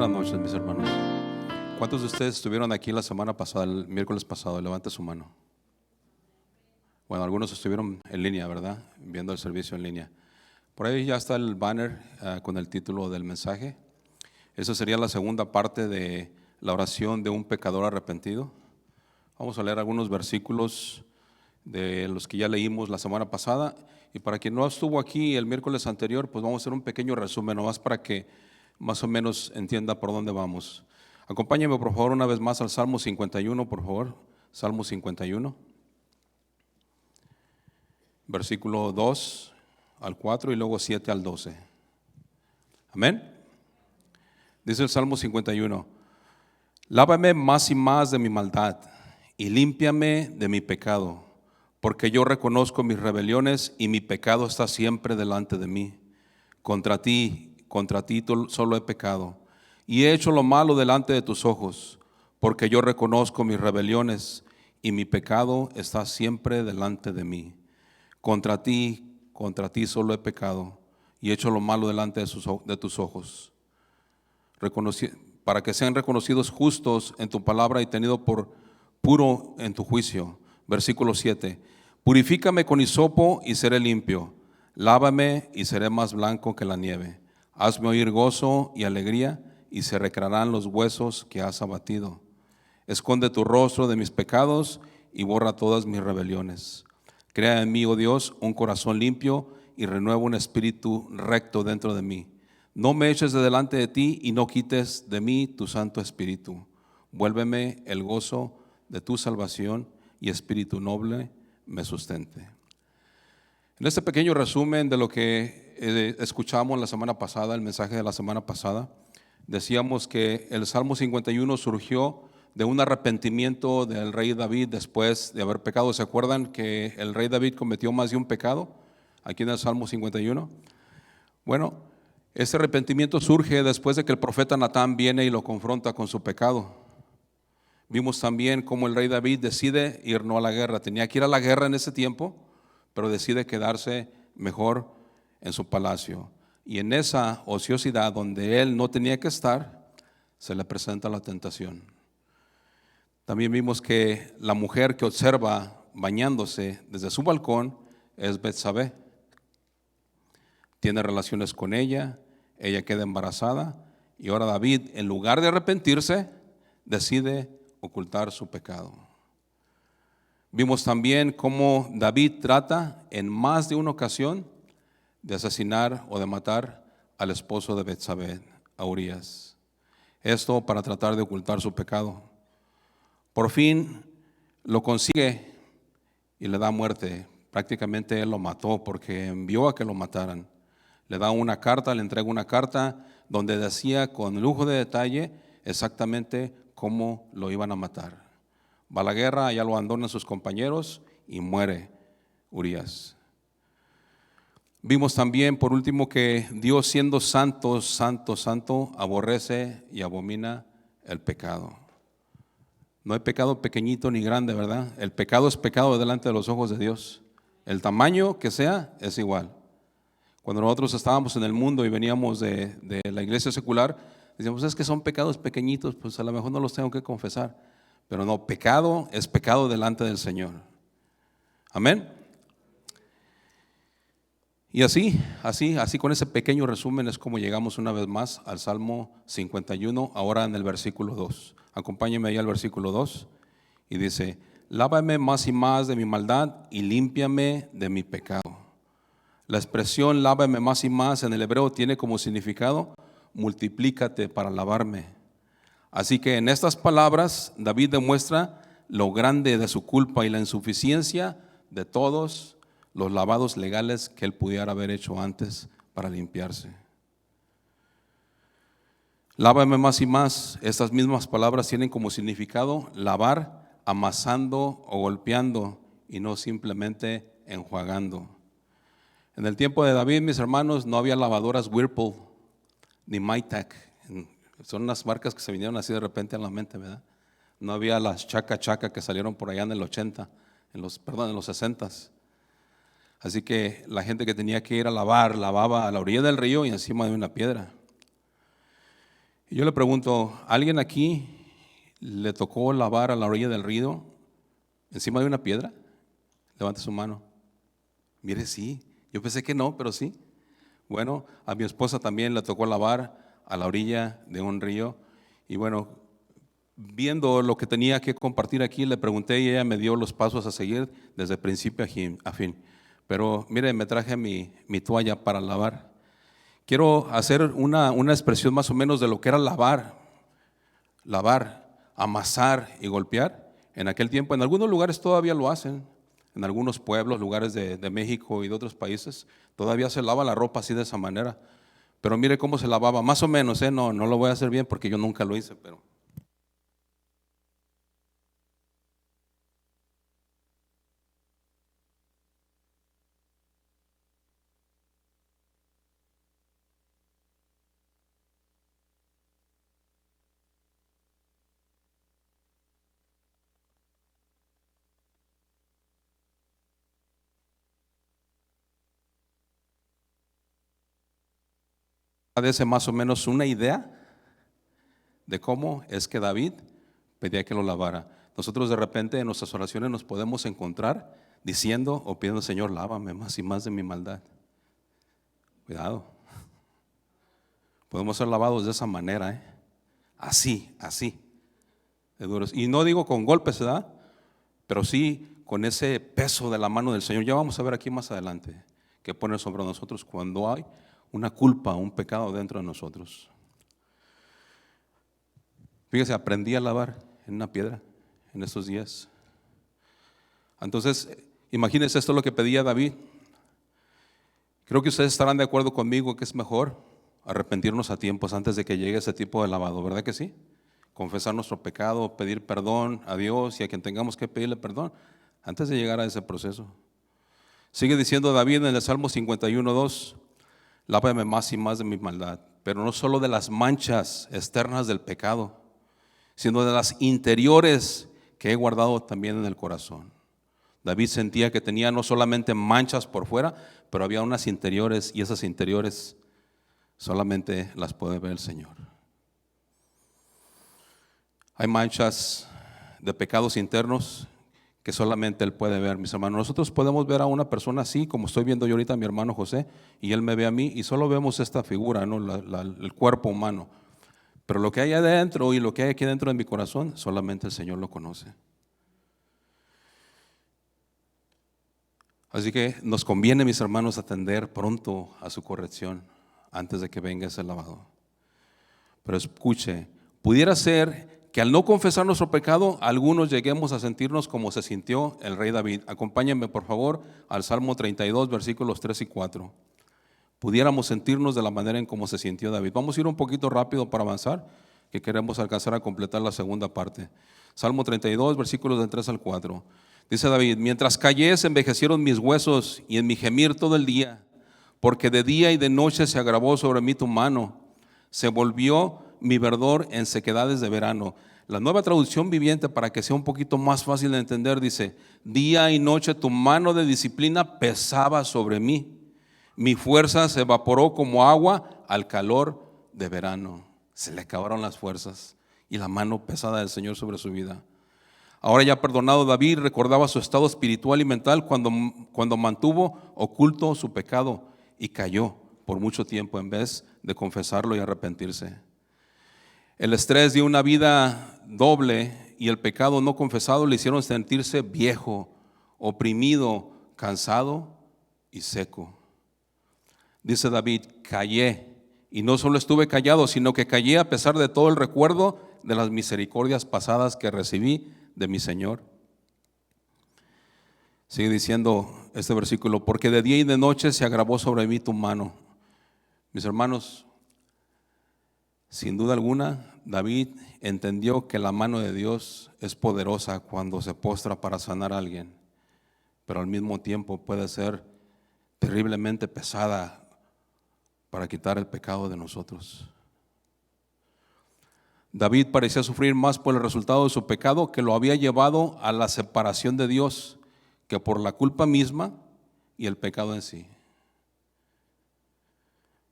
Buenas noches, mis hermanos. ¿Cuántos de ustedes estuvieron aquí la semana pasada, el miércoles pasado? Levante su mano. Bueno, algunos estuvieron en línea, ¿verdad? Viendo el servicio en línea. Por ahí ya está el banner con el título del mensaje. Esa sería la segunda parte de la oración de un pecador arrepentido. Vamos a leer algunos versículos de los que ya leímos la semana pasada. Y para quien no estuvo aquí el miércoles anterior, pues vamos a hacer un pequeño resumen, nomás para que más o menos entienda por dónde vamos. Acompáñenme por favor una vez más al Salmo 51, por favor. Salmo 51, versículo 2 al 4 y luego 7 al 12. Amén. Dice el Salmo 51: Lávame más y más de mi maldad y límpiame de mi pecado, porque yo reconozco mis rebeliones y mi pecado está siempre delante de mí. Contra ti solo he pecado y he hecho lo malo delante de tus ojos, porque yo reconozco mis rebeliones y mi pecado está siempre delante de mí. Contra ti solo he pecado y he hecho lo malo delante de tus ojos, para que sean reconocidos justos en tu palabra y tenido por puro en tu juicio. Versículo 7: Purifícame con hisopo y seré limpio, lávame y seré más blanco que la nieve. Hazme oír gozo y alegría, y se recrearán los huesos que has abatido. Esconde tu rostro de mis pecados y borra todas mis rebeliones. Crea en mí, oh Dios, un corazón limpio y renueva un espíritu recto dentro de mí. No me eches de delante de ti y no quites de mí tu Santo Espíritu. Vuélveme el gozo de tu salvación y espíritu noble me sustente. En este pequeño resumen de lo que escuchamos la semana pasada, el mensaje de la semana pasada, decíamos que el Salmo 51 surgió de un arrepentimiento del rey David después de haber pecado. ¿Se acuerdan que el rey David cometió más de un pecado aquí en el Salmo 51? Bueno, ese arrepentimiento surge después de que el profeta Natán viene y lo confronta con su pecado. Vimos también cómo el rey David decide ir no a la guerra. Tenía que ir a la guerra en ese tiempo, pero decide quedarse mejor en su palacio. Y en esa ociosidad donde él no tenía que estar, se le presenta la tentación. También vimos que la mujer que observa bañándose desde su balcón es Betsabé. Tiene relaciones con ella, ella queda embarazada y ahora David, en lugar de arrepentirse, decide ocultar su pecado. Vimos también cómo David trata en más de una ocasión de asesinar o de matar al esposo de Betsabé, a Urías. Esto para tratar de ocultar su pecado. Por fin lo consigue y le da muerte. Prácticamente él lo mató porque envió a que lo mataran. Le da una carta, le entrega una carta donde decía con lujo de detalle exactamente cómo lo iban a matar. Va a la guerra, allá lo abandonan sus compañeros y muere Urías. Vimos también, por último, que Dios, siendo santo, santo, santo, aborrece y abomina el pecado. No hay pecado pequeñito ni grande, ¿verdad? El pecado es pecado delante de los ojos de Dios. El tamaño que sea es igual. Cuando nosotros estábamos en el mundo y veníamos de la iglesia secular, decíamos, es que son pecados pequeñitos, pues a lo mejor no los tengo que confesar. Pero no, pecado es pecado delante del Señor. Amén. Y así con ese pequeño resumen es como llegamos una vez más al Salmo 51, ahora en el versículo 2. Acompáñenme ahí al versículo 2 y dice: Lávame más y más de mi maldad y límpiame de mi pecado. La expresión lávame más y más en el hebreo tiene como significado multiplícate para lavarme. Así que en estas palabras David demuestra lo grande de su culpa y la insuficiencia de todos los lavados legales que él pudiera haber hecho antes para limpiarse. Lávame más y más, estas mismas palabras tienen como significado lavar amasando o golpeando y no simplemente enjuagando. En el tiempo de David, mis hermanos, no había lavadoras Whirlpool ni Maytag. Son unas marcas que se vinieron así de repente a la mente, ¿verdad? No había las Chaca Chaca que salieron por allá en el 80, en los 60. Así que la gente que tenía que ir a lavar, lavaba a la orilla del río y encima de una piedra. Y yo le pregunto, ¿alguien aquí le tocó lavar a la orilla del río encima de una piedra? Levante su mano. Mire, sí. Yo pensé que no, pero sí. Bueno, a mi esposa también le tocó lavar a la orilla de un río. Y bueno, viendo lo que tenía que compartir aquí, le pregunté y ella me dio los pasos a seguir desde principio a fin. Pero mire, me traje mi toalla para lavar. Quiero hacer una expresión más o menos de lo que era lavar, amasar y golpear. En aquel tiempo, en algunos lugares todavía lo hacen, en algunos pueblos, lugares de México y de otros países, todavía se lava la ropa así de esa manera. Pero mire cómo se lavaba, más o menos, no lo voy a hacer bien porque yo nunca lo hice, pero de más o menos una idea de cómo es que David pedía que lo lavara. Nosotros de repente en nuestras oraciones nos podemos encontrar diciendo o pidiendo, Señor, lávame más y más de mi maldad. Cuidado, podemos ser lavados de esa manera, así, de duros. Y no digo con golpes, ¿verdad? Pero sí con ese peso de la mano del Señor. Ya vamos a ver aquí más adelante que pone sobre nosotros cuando hay una culpa, un pecado dentro de nosotros. Fíjese, aprendí a lavar en una piedra en estos días. Entonces, imagínense, esto es lo que pedía David. Creo que ustedes estarán de acuerdo conmigo que es mejor arrepentirnos a tiempos antes de que llegue ese tipo de lavado, ¿verdad que sí? Confesar nuestro pecado, pedir perdón a Dios y a quien tengamos que pedirle perdón antes de llegar a ese proceso. Sigue diciendo David en el Salmo 51:2, lávame más y más de mi maldad, pero no solo de las manchas externas del pecado, sino de las interiores que he guardado también en el corazón. David sentía que tenía no solamente manchas por fuera, pero había unas interiores, y esas interiores solamente las puede ver el Señor. Hay manchas de pecados internos que solamente Él puede ver, mis hermanos. Nosotros podemos ver a una persona así, como estoy viendo yo ahorita a mi hermano José, y él me ve a mí, y solo vemos esta figura, ¿no? El cuerpo humano. Pero lo que hay adentro y lo que hay aquí dentro de mi corazón, solamente el Señor lo conoce. Así que nos conviene, mis hermanos, atender pronto a su corrección antes de que venga ese lavado. Pero escuche, pudiera ser que al no confesar nuestro pecado, algunos lleguemos a sentirnos como se sintió el rey David. Acompáñenme, por favor, al Salmo 32, versículos 3 y 4. Pudiéramos sentirnos de la manera en cómo se sintió David. Vamos a ir un poquito rápido para avanzar, que queremos alcanzar a completar la segunda parte. Salmo 32, versículos del 3 al 4. Dice David, mientras callé se envejecieron mis huesos y en mi gemir todo el día, porque de día y de noche se agravó sobre mí tu mano, se volvió mi verdor en sequedades de verano. La Nueva Traducción Viviente, para que sea un poquito más fácil de entender, dice, día y noche tu mano de disciplina pesaba sobre mí, mi fuerza se evaporó como agua al calor de verano. Se le acabaron las fuerzas y la mano pesada del Señor sobre su vida. Ahora ya perdonado, David recordaba su estado espiritual y mental cuando mantuvo oculto su pecado y cayó por mucho tiempo en vez de confesarlo y arrepentirse. El estrés de una vida doble y el pecado no confesado le hicieron sentirse viejo, oprimido, cansado y seco. Dice David, callé, y no solo estuve callado, sino que callé a pesar de todo el recuerdo de las misericordias pasadas que recibí de mi Señor. Sigue diciendo este versículo, porque de día y de noche se agravó sobre mí tu mano. Mis hermanos, sin duda alguna, David entendió que la mano de Dios es poderosa cuando se postra para sanar a alguien, pero al mismo tiempo puede ser terriblemente pesada para quitar el pecado de nosotros. David parecía sufrir más por el resultado de su pecado que lo había llevado a la separación de Dios que por la culpa misma y el pecado en sí.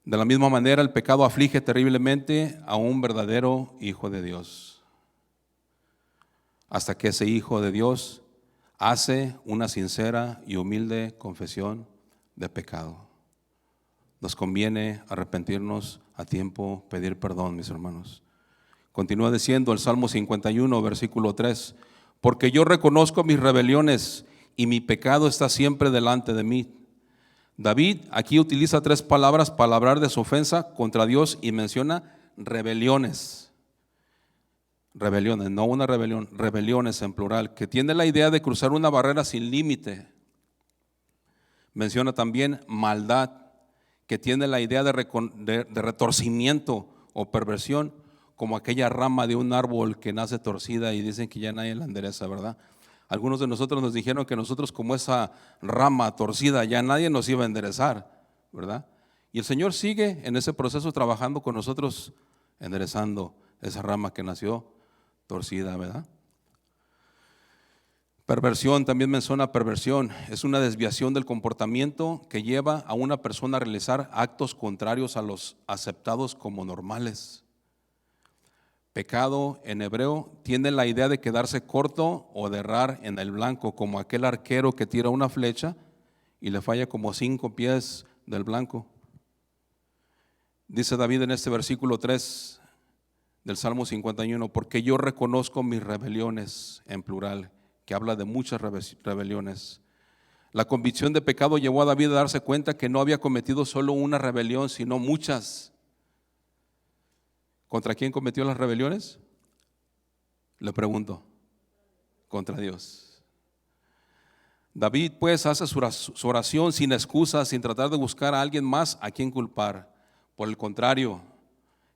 De la misma manera, el pecado aflige terriblemente a un verdadero hijo de Dios, hasta que ese hijo de Dios hace una sincera y humilde confesión de pecado. Nos conviene arrepentirnos a tiempo, pedir perdón, mis hermanos. Continúa diciendo el Salmo 51, versículo 3, porque yo reconozco mis rebeliones y mi pecado está siempre delante de mí. David aquí utiliza 3 palabras para hablar de su ofensa contra Dios y menciona rebeliones. Rebeliones, no una rebelión, rebeliones en plural, que tiene la idea de cruzar una barrera sin límite. Menciona también maldad, que tiene la idea de retorcimiento o perversión, como aquella rama de un árbol que nace torcida y dicen que ya nadie la endereza, ¿verdad? Algunos de nosotros nos dijeron que nosotros, como esa rama torcida, ya nadie nos iba a enderezar, ¿verdad? Y el Señor sigue en ese proceso trabajando con nosotros, enderezando esa rama que nació torcida, ¿verdad? Perversión, también menciona perversión, es una desviación del comportamiento que lleva a una persona a realizar actos contrarios a los aceptados como normales. Pecado en hebreo tiene la idea de quedarse corto o de errar en el blanco, como aquel arquero que tira una flecha y le falla como 5 pies del blanco. Dice David en este versículo 3 del Salmo 51, porque yo reconozco mis rebeliones, en plural, que habla de muchas rebeliones. La convicción de pecado llevó a David a darse cuenta que no había cometido solo una rebelión, sino muchas. ¿Contra quién cometió las rebeliones? Le pregunto. Contra Dios. David pues hace su oración sin excusas, sin tratar de buscar a alguien más a quien culpar. Por el contrario,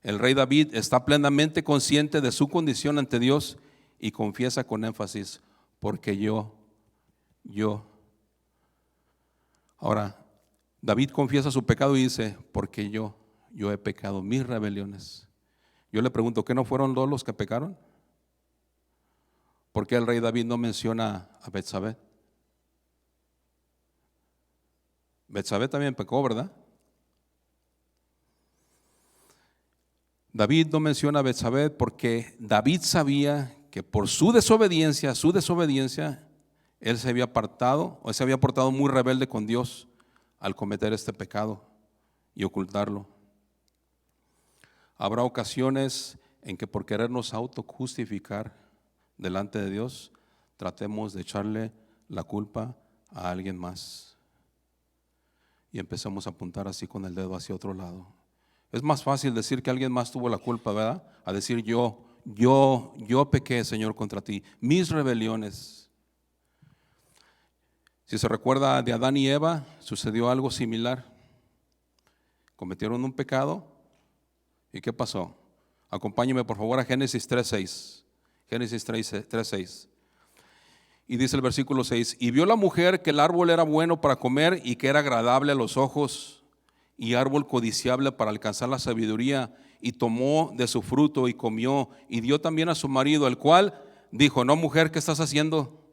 el rey David está plenamente consciente de su condición ante Dios y confiesa con énfasis, porque yo. Ahora, David confiesa su pecado y dice, porque yo he pecado, mis rebeliones. Yo le pregunto, ¿qué no fueron los que pecaron? ¿Por qué el rey David no menciona a Betsabé? Betsabé también pecó, ¿verdad? David no menciona a Betsabé porque David sabía que por su desobediencia, él se había apartado, o se había portado muy rebelde con Dios al cometer este pecado y ocultarlo. Habrá ocasiones en que por querernos autojustificar delante de Dios, tratemos de echarle la culpa a alguien más y empezamos a apuntar así con el dedo hacia otro lado. Es más fácil decir que alguien más tuvo la culpa, ¿verdad? A decir yo pequé, Señor, contra ti, mis rebeliones. Si se recuerda de Adán y Eva, sucedió algo similar. Cometieron un pecado. ¿Y qué pasó? Acompáñeme por favor a Génesis 3:6. Génesis 3:6. Y dice el versículo 6, y vio la mujer que el árbol era bueno para comer y que era agradable a los ojos y árbol codiciable para alcanzar la sabiduría, y tomó de su fruto y comió y dio también a su marido, el cual dijo, no mujer, ¿qué estás haciendo?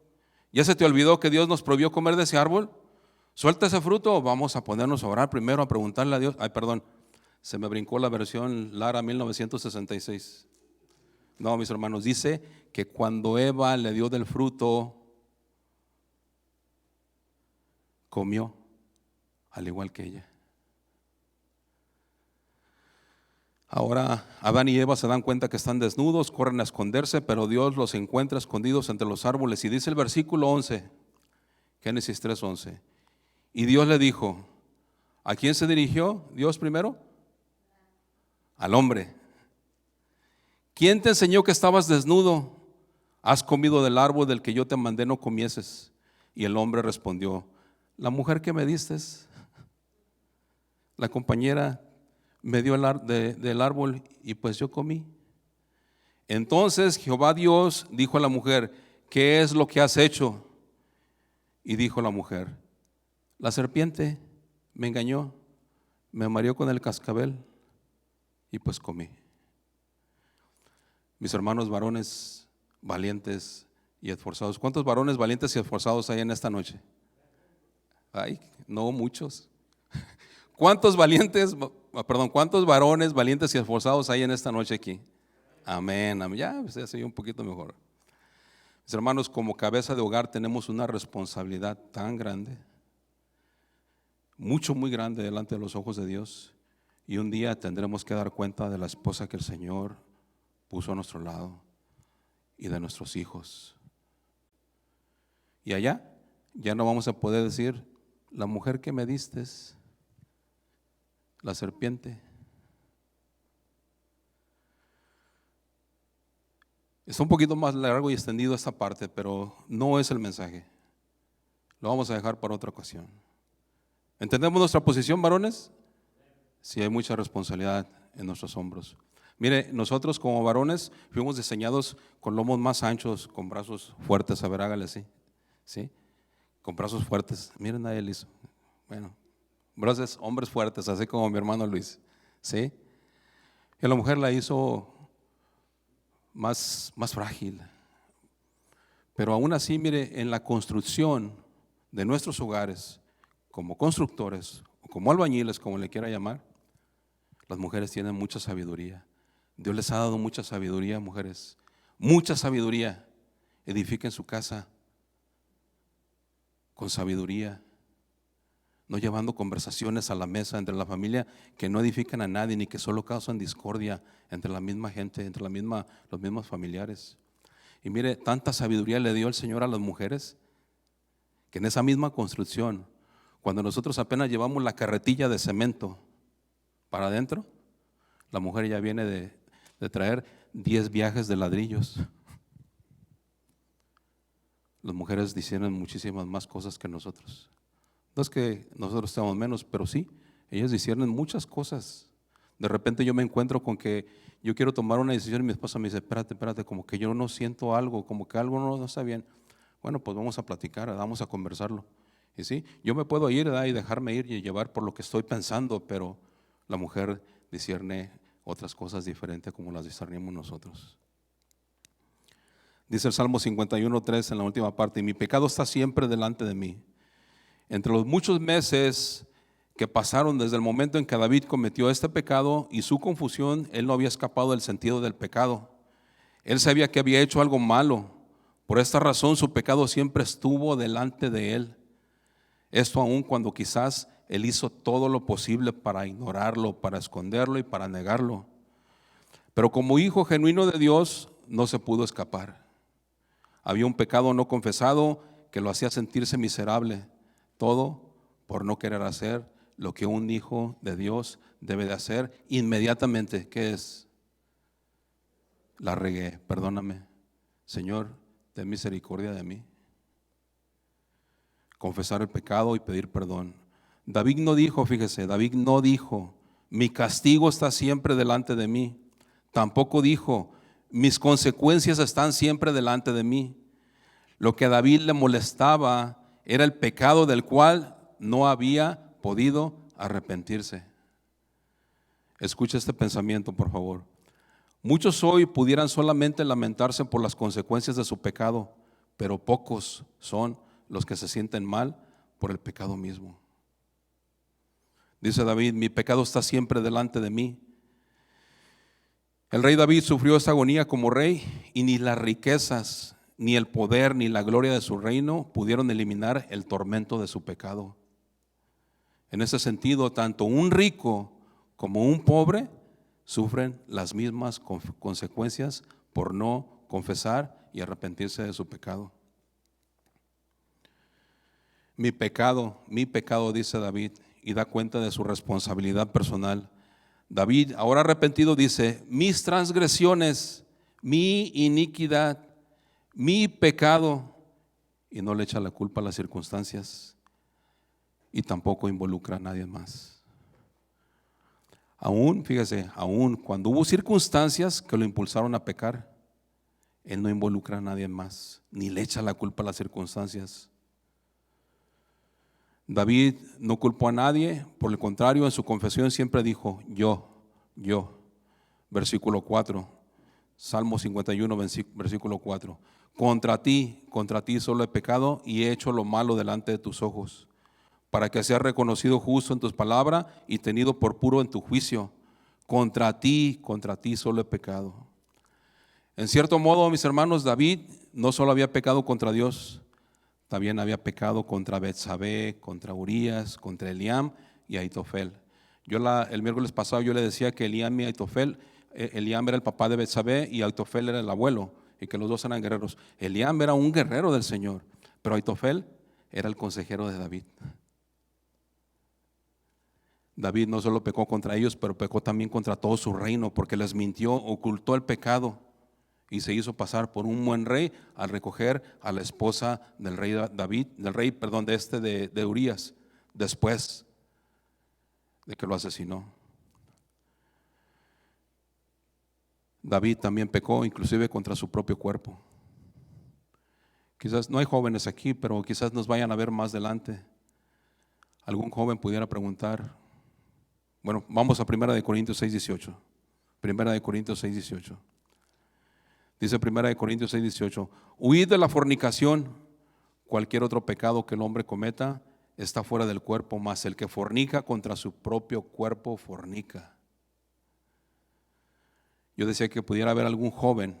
¿Ya se te olvidó que Dios nos prohibió comer de ese árbol? Suelta ese fruto, vamos a ponernos a orar primero, a preguntarle a Dios. Se me brincó la versión Lara 1966. No, mis hermanos, dice que cuando Eva le dio del fruto, comió, al igual que ella. Ahora Adán y Eva se dan cuenta que están desnudos, corren a esconderse, pero Dios los encuentra escondidos entre los árboles. Y dice el versículo 11, Génesis 3:11. Y Dios le dijo, ¿a quién se dirigió Dios primero? Al hombre. ¿Quién te enseñó que estabas desnudo? ¿Has comido del árbol del que yo te mandé no comieses? Y el hombre respondió, la mujer que me diste, la compañera me dio del árbol y pues yo comí. Entonces Jehová Dios dijo a la mujer, ¿qué es lo que has hecho? Y dijo la mujer, la serpiente me engañó, me mareó con el cascabel y pues comí. Mis hermanos varones valientes y esforzados, ¿cuántos varones valientes y esforzados hay en esta noche? Ay, no muchos. ¿Cuántos valientes perdón, cuántos varones valientes y esforzados hay en esta noche aquí? Amén, amén. Ya, pues, ya soy un poquito mejor. Mis hermanos, como cabeza de hogar tenemos una responsabilidad tan grande, mucho, muy grande delante de los ojos de Dios. Y un día tendremos que dar cuenta de la esposa que el Señor puso a nuestro lado y de nuestros hijos. Y allá ya no vamos a poder decir, la mujer que me diste, la serpiente. Está un poquito más largo y extendido esta parte, pero no es el mensaje. Lo vamos a dejar para otra ocasión. ¿Entendemos nuestra posición, varones? Sí, hay mucha responsabilidad en nuestros hombros. Mire, nosotros como varones fuimos diseñados con lomos más anchos, con brazos fuertes. A ver, hágale así. ¿Sí? Con brazos fuertes. Miren a él hizo. Bueno, brazos, hombres fuertes, así como mi hermano Luis. ¿Sí? Y la mujer la hizo más frágil. Pero aún así, mire, en la construcción de nuestros hogares, como constructores o como albañiles, como le quiera llamar, las mujeres tienen mucha sabiduría. Dios les ha dado mucha sabiduría, mujeres. Mucha sabiduría. Edifiquen su casa con sabiduría, no llevando conversaciones a la mesa entre la familia que no edifican a nadie ni que solo causan discordia entre la misma gente, entre los mismos familiares. Y mire, tanta sabiduría le dio el Señor a las mujeres que en esa misma construcción, cuando nosotros apenas llevamos la carretilla de cemento para adentro, la mujer ya viene de traer 10 viajes de ladrillos. Las mujeres disciernen muchísimas más cosas que nosotros. No es que nosotros estemos menos, pero sí, ellas disciernen muchas cosas. De repente yo me encuentro con que yo quiero tomar una decisión y mi esposa me dice, espérate, como que yo no siento algo, como que algo no está bien. Bueno, pues vamos a platicar, vamos a conversarlo. Y sí, yo me puedo ir y dejarme ir y llevar por lo que estoy pensando, pero la mujer discierne otras cosas diferentes como las discernimos nosotros. Dice el Salmo 51:3 en la última parte, y mi pecado está siempre delante de mí. Entre los muchos meses que pasaron desde el momento en que David cometió este pecado y su confusión, él no había escapado del sentido del pecado. Él sabía que había hecho algo malo. Por esta razón su pecado siempre estuvo delante de él. Esto aún cuando quizás él hizo todo lo posible para ignorarlo, para esconderlo y para negarlo. Pero como hijo genuino de Dios no se pudo escapar. Había un pecado no confesado que lo hacía sentirse miserable. Todo por no querer hacer lo que un hijo de Dios debe de hacer inmediatamente. ¿Qué es? La regué, perdóname. Señor, ten misericordia de mí. Confesar el pecado y pedir perdón. David no dijo, fíjese, David no dijo, mi castigo está siempre delante de mí. Tampoco dijo, mis consecuencias están siempre delante de mí. Lo que a David le molestaba era el pecado del cual no había podido arrepentirse. Escucha este pensamiento, por favor. Muchos hoy pudieran solamente lamentarse por las consecuencias de su pecado, pero pocos son los que se sienten mal por el pecado mismo. Dice David, mi pecado está siempre delante de mí. El rey David sufrió esta agonía como rey y ni las riquezas, ni el poder, ni la gloria de su reino pudieron eliminar el tormento de su pecado. En ese sentido, tanto un rico como un pobre sufren las mismas consecuencias por no confesar y arrepentirse de su pecado. Mi pecado, dice David, y da cuenta de su responsabilidad personal. David, ahora arrepentido, dice, mis transgresiones, mi iniquidad, mi pecado, y no le echa la culpa a las circunstancias y tampoco involucra a nadie más. Aún, fíjese, aún cuando hubo circunstancias que lo impulsaron a pecar, él no involucra a nadie más, ni le echa la culpa a las circunstancias. David no culpó a nadie, por el contrario, en su confesión siempre dijo, yo. Versículo 4, Salmo 51, versículo 4. Contra ti solo he pecado y he hecho lo malo delante de tus ojos, para que seas reconocido justo en tus palabras y tenido por puro en tu juicio. Contra ti solo he pecado. En cierto modo, mis hermanos, David no solo había pecado contra Dios, también había pecado contra Betsabé, contra Urías, contra Eliam y Aitofel. El miércoles pasado yo le decía que Eliam y Aitofel, Eliam era el papá de Betsabé y Aitofel era el abuelo, y que los dos eran guerreros. Eliam era un guerrero del Señor, pero Aitofel era el consejero de David. David no solo pecó contra ellos, pero pecó también contra todo su reino, porque les mintió, ocultó el pecado y se hizo pasar por un buen rey al recoger a la esposa del rey David, de Urías, después de que lo asesinó. David también pecó inclusive contra su propio cuerpo. Quizás no hay jóvenes aquí, pero quizás nos vayan a ver más adelante. Algún joven pudiera preguntar. Bueno, vamos a 1 Corintios 6:18. 1 Corintios 6:18. Dice 1 Corintios 6:18: huid de la fornicación. Cualquier otro pecado que el hombre cometa está fuera del cuerpo, mas el que fornica contra su propio cuerpo fornica. Yo decía que pudiera haber algún joven,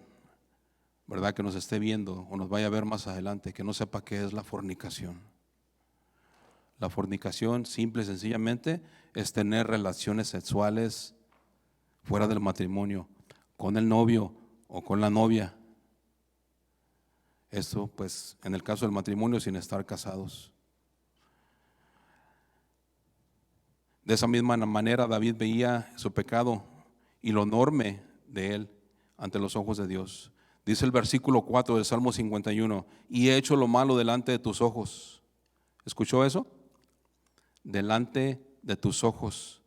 ¿verdad?, que nos esté viendo o nos vaya a ver más adelante, que no sepa qué es la fornicación. La fornicación, simple y sencillamente, es tener relaciones sexuales fuera del matrimonio, con el novio o con la novia. Esto, pues, en el caso del matrimonio, sin estar casados. De esa misma manera, David veía su pecado y lo enorme de él ante los ojos de Dios. Dice el versículo 4 del Salmo 51: y he hecho lo malo delante de tus ojos. ¿Escuchó eso? Delante de tus ojos.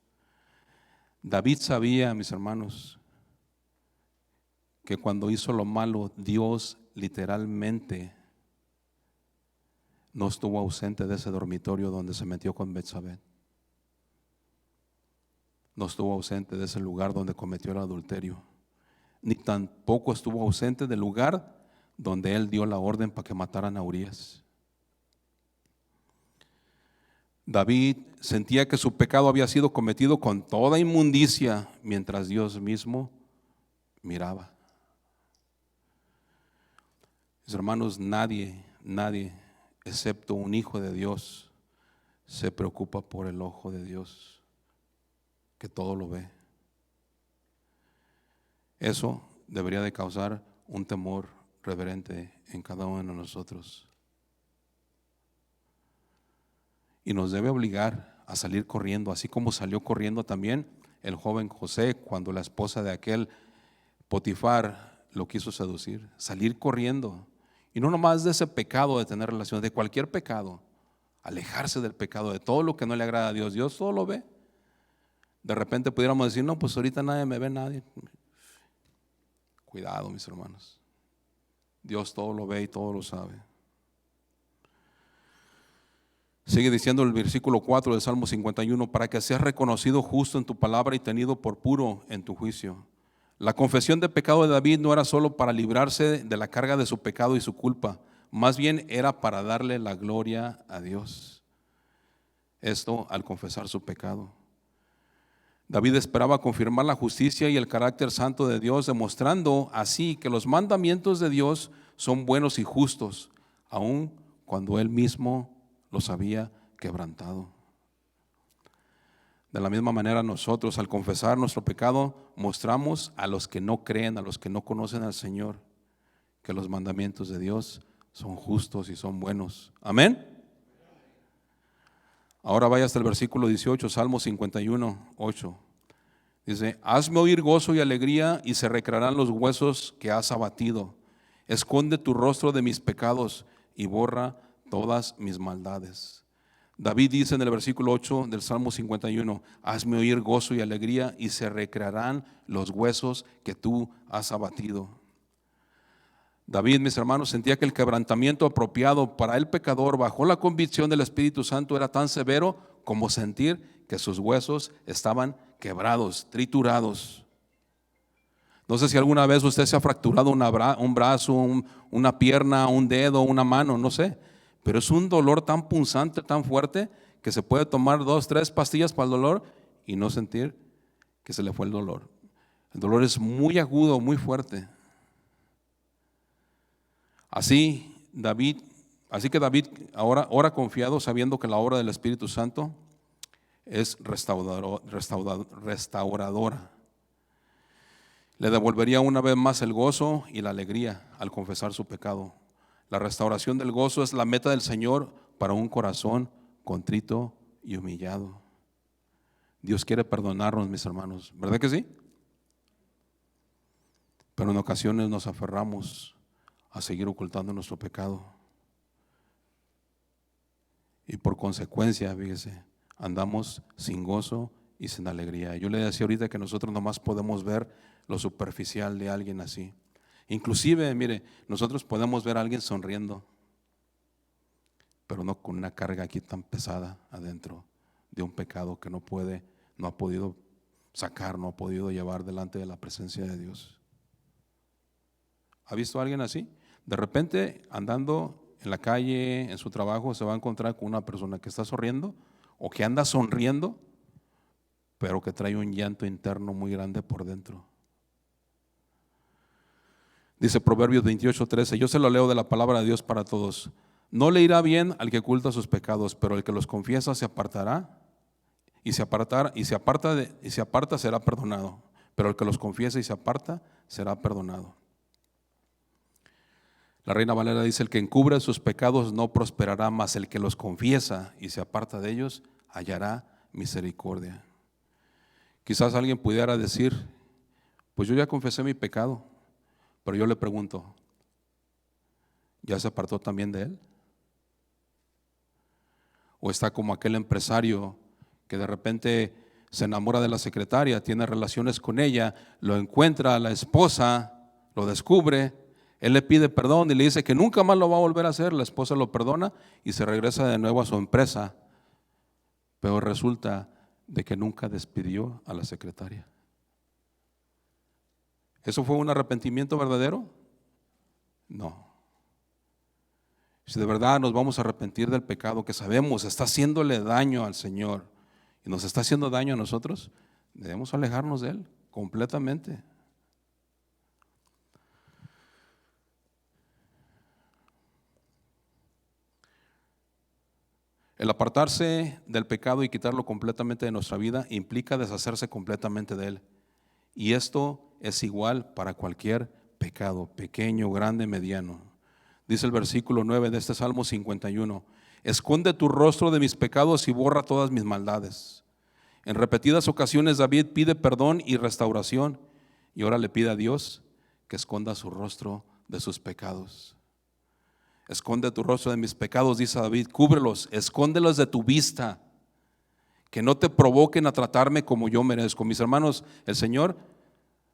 David sabía, mis hermanos, que cuando hizo lo malo, Dios literalmente no estuvo ausente de ese dormitorio donde se metió con Betsabé. No estuvo ausente de ese lugar donde cometió el adulterio, ni tampoco estuvo ausente del lugar donde él dio la orden para que mataran a Urías. David sentía que su pecado había sido cometido con toda inmundicia, mientras Dios mismo miraba. Mis hermanos, nadie, excepto un hijo de Dios, se preocupa por el ojo de Dios, que todo lo ve. Eso debería de causar un temor reverente en cada uno de nosotros. Y nos debe obligar a salir corriendo, así como salió corriendo también el joven José cuando la esposa de aquel Potifar lo quiso seducir. Salir corriendo. Y no nomás de ese pecado de tener relaciones, de cualquier pecado. Alejarse del pecado, de todo lo que no le agrada a Dios. Dios todo lo ve. De repente pudiéramos decir: no, pues ahorita nadie me ve, nadie. Cuidado, mis hermanos. Dios todo lo ve y todo lo sabe. Sigue diciendo el versículo 4 del Salmo 51: para que seas reconocido justo en tu palabra y tenido por puro en tu juicio. La confesión de pecado de David no era solo para librarse de la carga de su pecado y su culpa, más bien era para darle la gloria a Dios. Esto al confesar su pecado. David esperaba confirmar la justicia y el carácter santo de Dios, demostrando así que los mandamientos de Dios son buenos y justos, aun cuando él mismo los había quebrantado. De la misma manera, nosotros, al confesar nuestro pecado, mostramos a los que no creen, a los que no conocen al Señor, que los mandamientos de Dios son justos y son buenos. Amén. Ahora vaya hasta el versículo 18, Salmo 51, 8. Dice: hazme oír gozo y alegría, y se recrearán los huesos que has abatido. Esconde tu rostro de mis pecados y borra todas mis maldades. David dice en el versículo 8 del Salmo 51: hazme oír gozo y alegría, y se recrearán los huesos que tú has abatido. David, mis hermanos, sentía que el quebrantamiento apropiado para el pecador bajo la convicción del Espíritu Santo era tan severo como sentir que sus huesos estaban quebrados, triturados. No sé si alguna vez usted se ha fracturado un brazo, una pierna, un dedo, una mano, no sé. Pero es un dolor tan punzante, tan fuerte, que se puede tomar 2, 3 pastillas para el dolor y no sentir que se le fue el dolor. El dolor es muy agudo, muy fuerte. Así que David ahora ora confiado, sabiendo que la obra del Espíritu Santo es restauradora. Le devolvería una vez más el gozo y la alegría al confesar su pecado. La restauración del gozo es la meta del Señor para un corazón contrito y humillado. Dios quiere perdonarnos, mis hermanos, ¿verdad que sí? Pero en ocasiones nos aferramos a seguir ocultando nuestro pecado. Y por consecuencia, fíjese, andamos sin gozo y sin alegría. Yo le decía ahorita que nosotros nomás podemos ver lo superficial de alguien así. Inclusive, mire, nosotros podemos ver a alguien sonriendo, pero no con una carga aquí tan pesada adentro de un pecado que no ha podido sacar, no ha podido llevar delante de la presencia de Dios. ¿Ha visto a alguien así? De repente, andando en la calle, en su trabajo, se va a encontrar con una persona que está sonriendo o que anda sonriendo, pero que trae un llanto interno muy grande por dentro. Dice Proverbios 28:13, yo se lo leo de la palabra de Dios para todos. No le irá bien al que oculta sus pecados, pero el que los confiesa se apartará y se aparta será perdonado. Pero el que los confiesa y se aparta será perdonado. La Reina Valera dice, el que encubre sus pecados no prosperará, mas el que los confiesa y se aparta de ellos hallará misericordia. Quizás alguien pudiera decir, pues yo ya confesé mi pecado, pero yo le pregunto, ¿ya se apartó también de él? ¿O está como aquel empresario que de repente se enamora de la secretaria, tiene relaciones con ella, lo encuentra a la esposa, lo descubre, él le pide perdón y le dice que nunca más lo va a volver a hacer, la esposa lo perdona y se regresa de nuevo a su empresa, pero resulta de que nunca despidió a la secretaria? ¿Eso fue un arrepentimiento verdadero? No. Si de verdad nos vamos a arrepentir del pecado que sabemos está haciéndole daño al Señor y nos está haciendo daño a nosotros, debemos alejarnos de Él completamente. El apartarse del pecado y quitarlo completamente de nuestra vida implica deshacerse completamente de él. Y esto es igual para cualquier pecado, pequeño, grande, mediano. Dice el versículo 9 de este Salmo 51, esconde tu rostro de mis pecados y borra todas mis maldades. En repetidas ocasiones David pide perdón y restauración y ahora le pide a Dios que esconda su rostro de sus pecados. Esconde tu rostro de mis pecados, dice David, cúbrelos, escóndelos de tu vista, que no te provoquen a tratarme como yo merezco. Mis hermanos, el Señor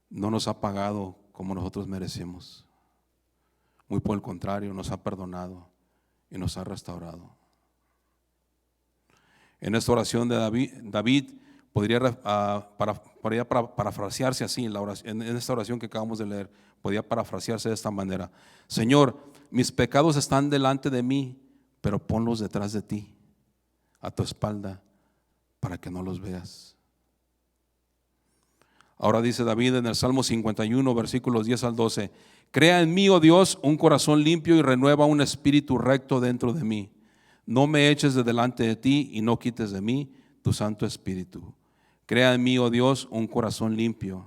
no nos ha pagado como nosotros merecemos. Muy por el contrario, nos ha perdonado y nos ha restaurado. En esta oración de David podría parafrasearse así, en esta oración que acabamos de leer, podría parafrasearse de esta manera: Señor, mis pecados están delante de mí, pero ponlos detrás de ti, a tu espalda, para que no los veas. Ahora dice David en el Salmo 51, versículos 10 al 12, crea en mí, oh Dios, un corazón limpio y renueva un espíritu recto dentro de mí. No me eches de delante de ti y no quites de mí tu Santo Espíritu. Crea en mí, oh Dios, un corazón limpio.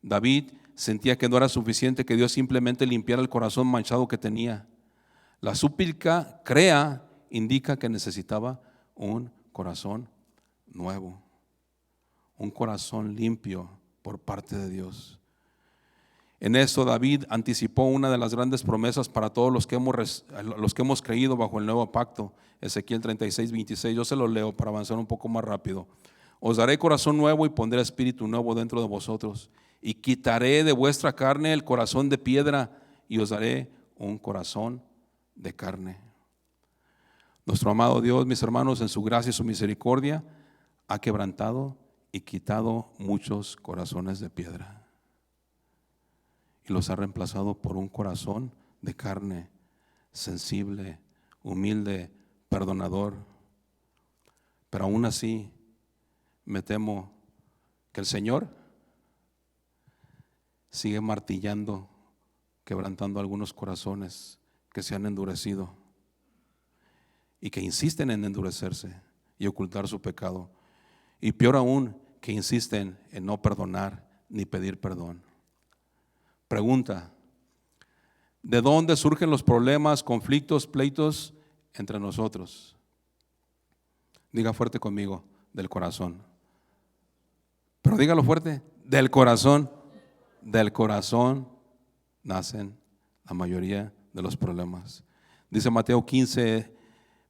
David sentía que no era suficiente que Dios simplemente limpiara el corazón manchado que tenía. La súplica crea indica que necesitaba un corazón nuevo, un corazón limpio por parte de Dios. En esto David anticipó una de las grandes promesas para todos los que hemos creído bajo el nuevo pacto. Ezequiel 36:26, yo se lo leo para avanzar un poco más rápido. Os daré corazón nuevo y pondré espíritu nuevo dentro de vosotros, y quitaré de vuestra carne el corazón de piedra y os daré un corazón de carne. Nuestro amado Dios, mis hermanos, en su gracia y su misericordia, ha quebrantado y quitado muchos corazones de piedra y los ha reemplazado por un corazón de carne, sensible, humilde, perdonador. Pero aún así me temo que el Señor sigue martillando, quebrantando algunos corazones que se han endurecido y que insisten en endurecerse y ocultar su pecado. Y peor aún, que insisten en no perdonar ni pedir perdón. Pregunta: ¿de dónde surgen los problemas, conflictos, pleitos entre nosotros? Diga fuerte conmigo: del corazón. Pero dígalo fuerte: del corazón. Del corazón nacen la mayoría de los problemas. Dice Mateo 15,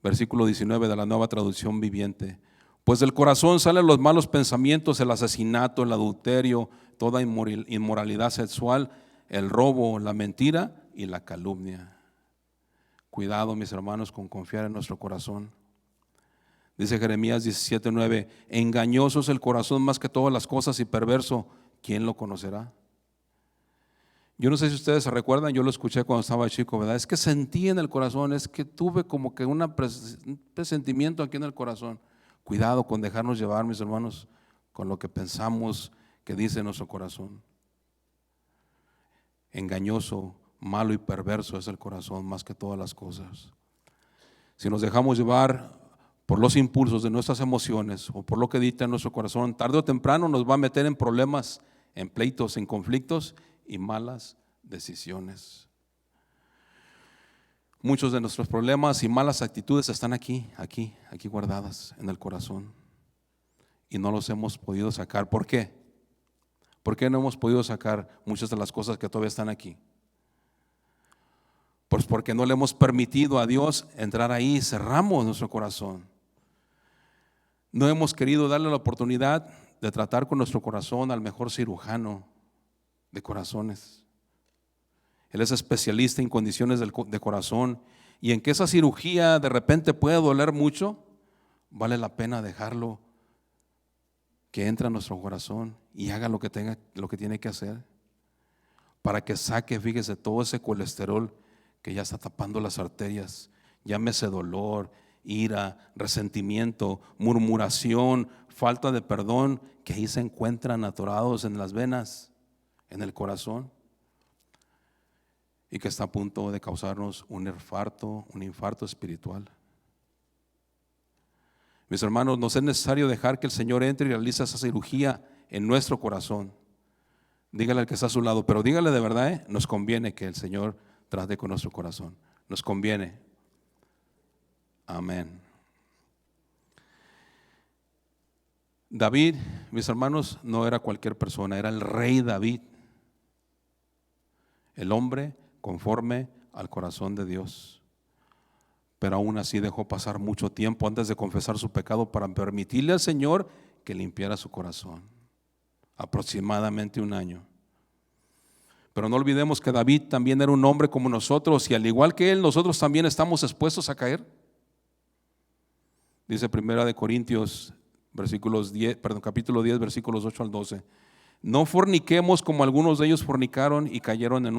versículo 19 de la Nueva Traducción Viviente: pues del corazón salen los malos pensamientos, el asesinato, el adulterio, toda inmoralidad sexual, el robo, la mentira y la calumnia. Cuidado, mis hermanos, con confiar en nuestro corazón. Dice Jeremías 17:9: engañoso es el corazón más que todas las cosas y perverso, ¿quién lo conocerá? Yo no sé si ustedes se recuerdan, yo lo escuché cuando estaba chico, ¿verdad? Es que sentí en el corazón, es que tuve como que un presentimiento aquí en el corazón. Cuidado con dejarnos llevar, mis hermanos, con lo que pensamos que dice nuestro corazón. Engañoso, malo y perverso es el corazón más que todas las cosas. Si nos dejamos llevar por los impulsos de nuestras emociones o por lo que dicta nuestro corazón, tarde o temprano nos va a meter en problemas, en pleitos, en conflictos y malas decisiones. Muchos de nuestros problemas y malas actitudes están aquí guardadas en el corazón y no los hemos podido sacar. ¿Por qué? ¿Por qué no hemos podido sacar muchas de las cosas que todavía están aquí? Pues porque no le hemos permitido a Dios entrar ahí, cerramos nuestro corazón. No hemos querido darle la oportunidad de tratar con nuestro corazón al mejor cirujano de corazones. Él es especialista en condiciones de corazón, y en que esa cirugía de repente puede doler mucho, vale la pena dejarlo que entre a nuestro corazón y haga lo que tiene que hacer para que saque, fíjese, todo ese colesterol que ya está tapando las arterias. Llámese dolor, ira, resentimiento, murmuración, falta de perdón, que ahí se encuentran atorados en las venas, en el corazón, y que está a punto de causarnos un infarto espiritual. Mis hermanos, nos es necesario dejar que el Señor entre y realice esa cirugía en nuestro corazón. Dígale al que está a su lado, pero dígale de verdad, nos conviene que el Señor trate con nuestro corazón. Nos conviene. Amén. David, mis hermanos, no era cualquier persona, era el rey David, el hombre conforme al corazón de Dios. Pero aún así dejó pasar mucho tiempo antes de confesar su pecado para permitirle al Señor que limpiara su corazón. Aproximadamente un año. Pero no olvidemos que David también era un hombre como nosotros, y al igual que él, nosotros también estamos expuestos a caer. Dice Primera de Corintios capítulo 10, versículos 8 al 12: no forniquemos como algunos de ellos fornicaron y cayeron en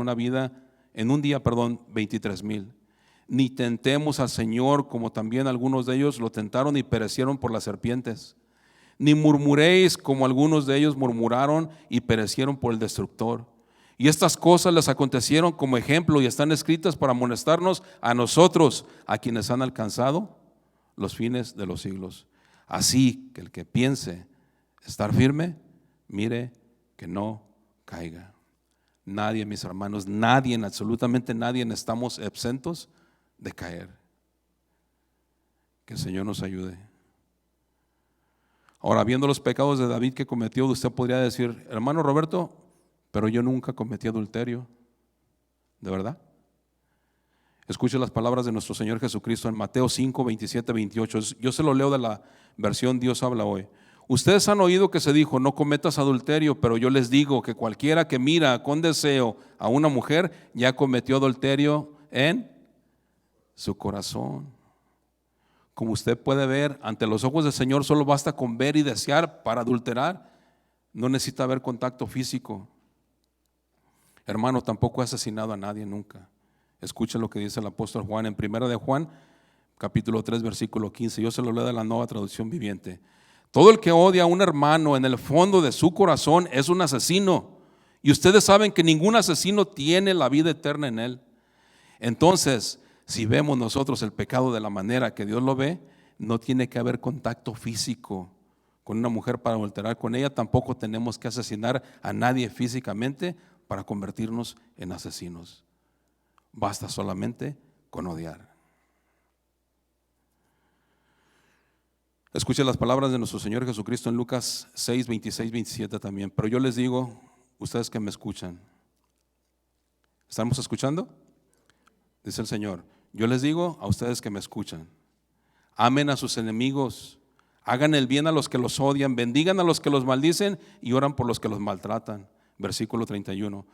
un día 23,000. Ni tentemos al Señor como también algunos de ellos lo tentaron y perecieron por las serpientes. Ni murmuréis como algunos de ellos murmuraron y perecieron por el destructor. Y estas cosas les acontecieron como ejemplo y están escritas para amonestarnos a nosotros, a quienes han alcanzado los fines de los siglos. Así que el que piense estar firme, mire que no caiga. Nadie, mis hermanos, nadie, absolutamente nadie, estamos exentos de caer. Que el Señor nos ayude. Ahora, viendo los pecados de David que cometió, usted podría decir: hermano Roberto, pero yo nunca cometí adulterio. ¿De verdad? Escuche las palabras de nuestro Señor Jesucristo en Mateo 5, 27, 28. Yo se lo leo de la versión Dios habla hoy. Ustedes han oído que se dijo: no cometas adulterio, pero yo les digo que cualquiera que mira con deseo a una mujer ya cometió adulterio en su corazón. Como usted puede ver, ante los ojos del Señor solo basta con ver y desear para adulterar. No necesita haber contacto físico. Hermano, tampoco he asesinado a nadie nunca. Escuchen lo que dice el apóstol Juan en 1 de Juan capítulo 3, versículo 15. Yo se lo leo de la Nueva Traducción Viviente. Todo el que odia a un hermano en el fondo de su corazón es un asesino. Y ustedes saben que ningún asesino tiene la vida eterna en él. Entonces, si vemos nosotros el pecado de la manera que Dios lo ve, no tiene que haber contacto físico con una mujer para adulterar con ella. Tampoco tenemos que asesinar a nadie físicamente para convertirnos en asesinos. Basta solamente con odiar. Escuchen las palabras de nuestro Señor Jesucristo en Lucas 6, 26, 27 también. Pero yo les digo, ustedes que me escuchan, ¿estamos escuchando? Dice el Señor, yo les digo a ustedes que me escuchan, amen a sus enemigos, hagan el bien a los que los odian, bendigan a los que los maldicen y oran por los que los maltratan. Versículo 31.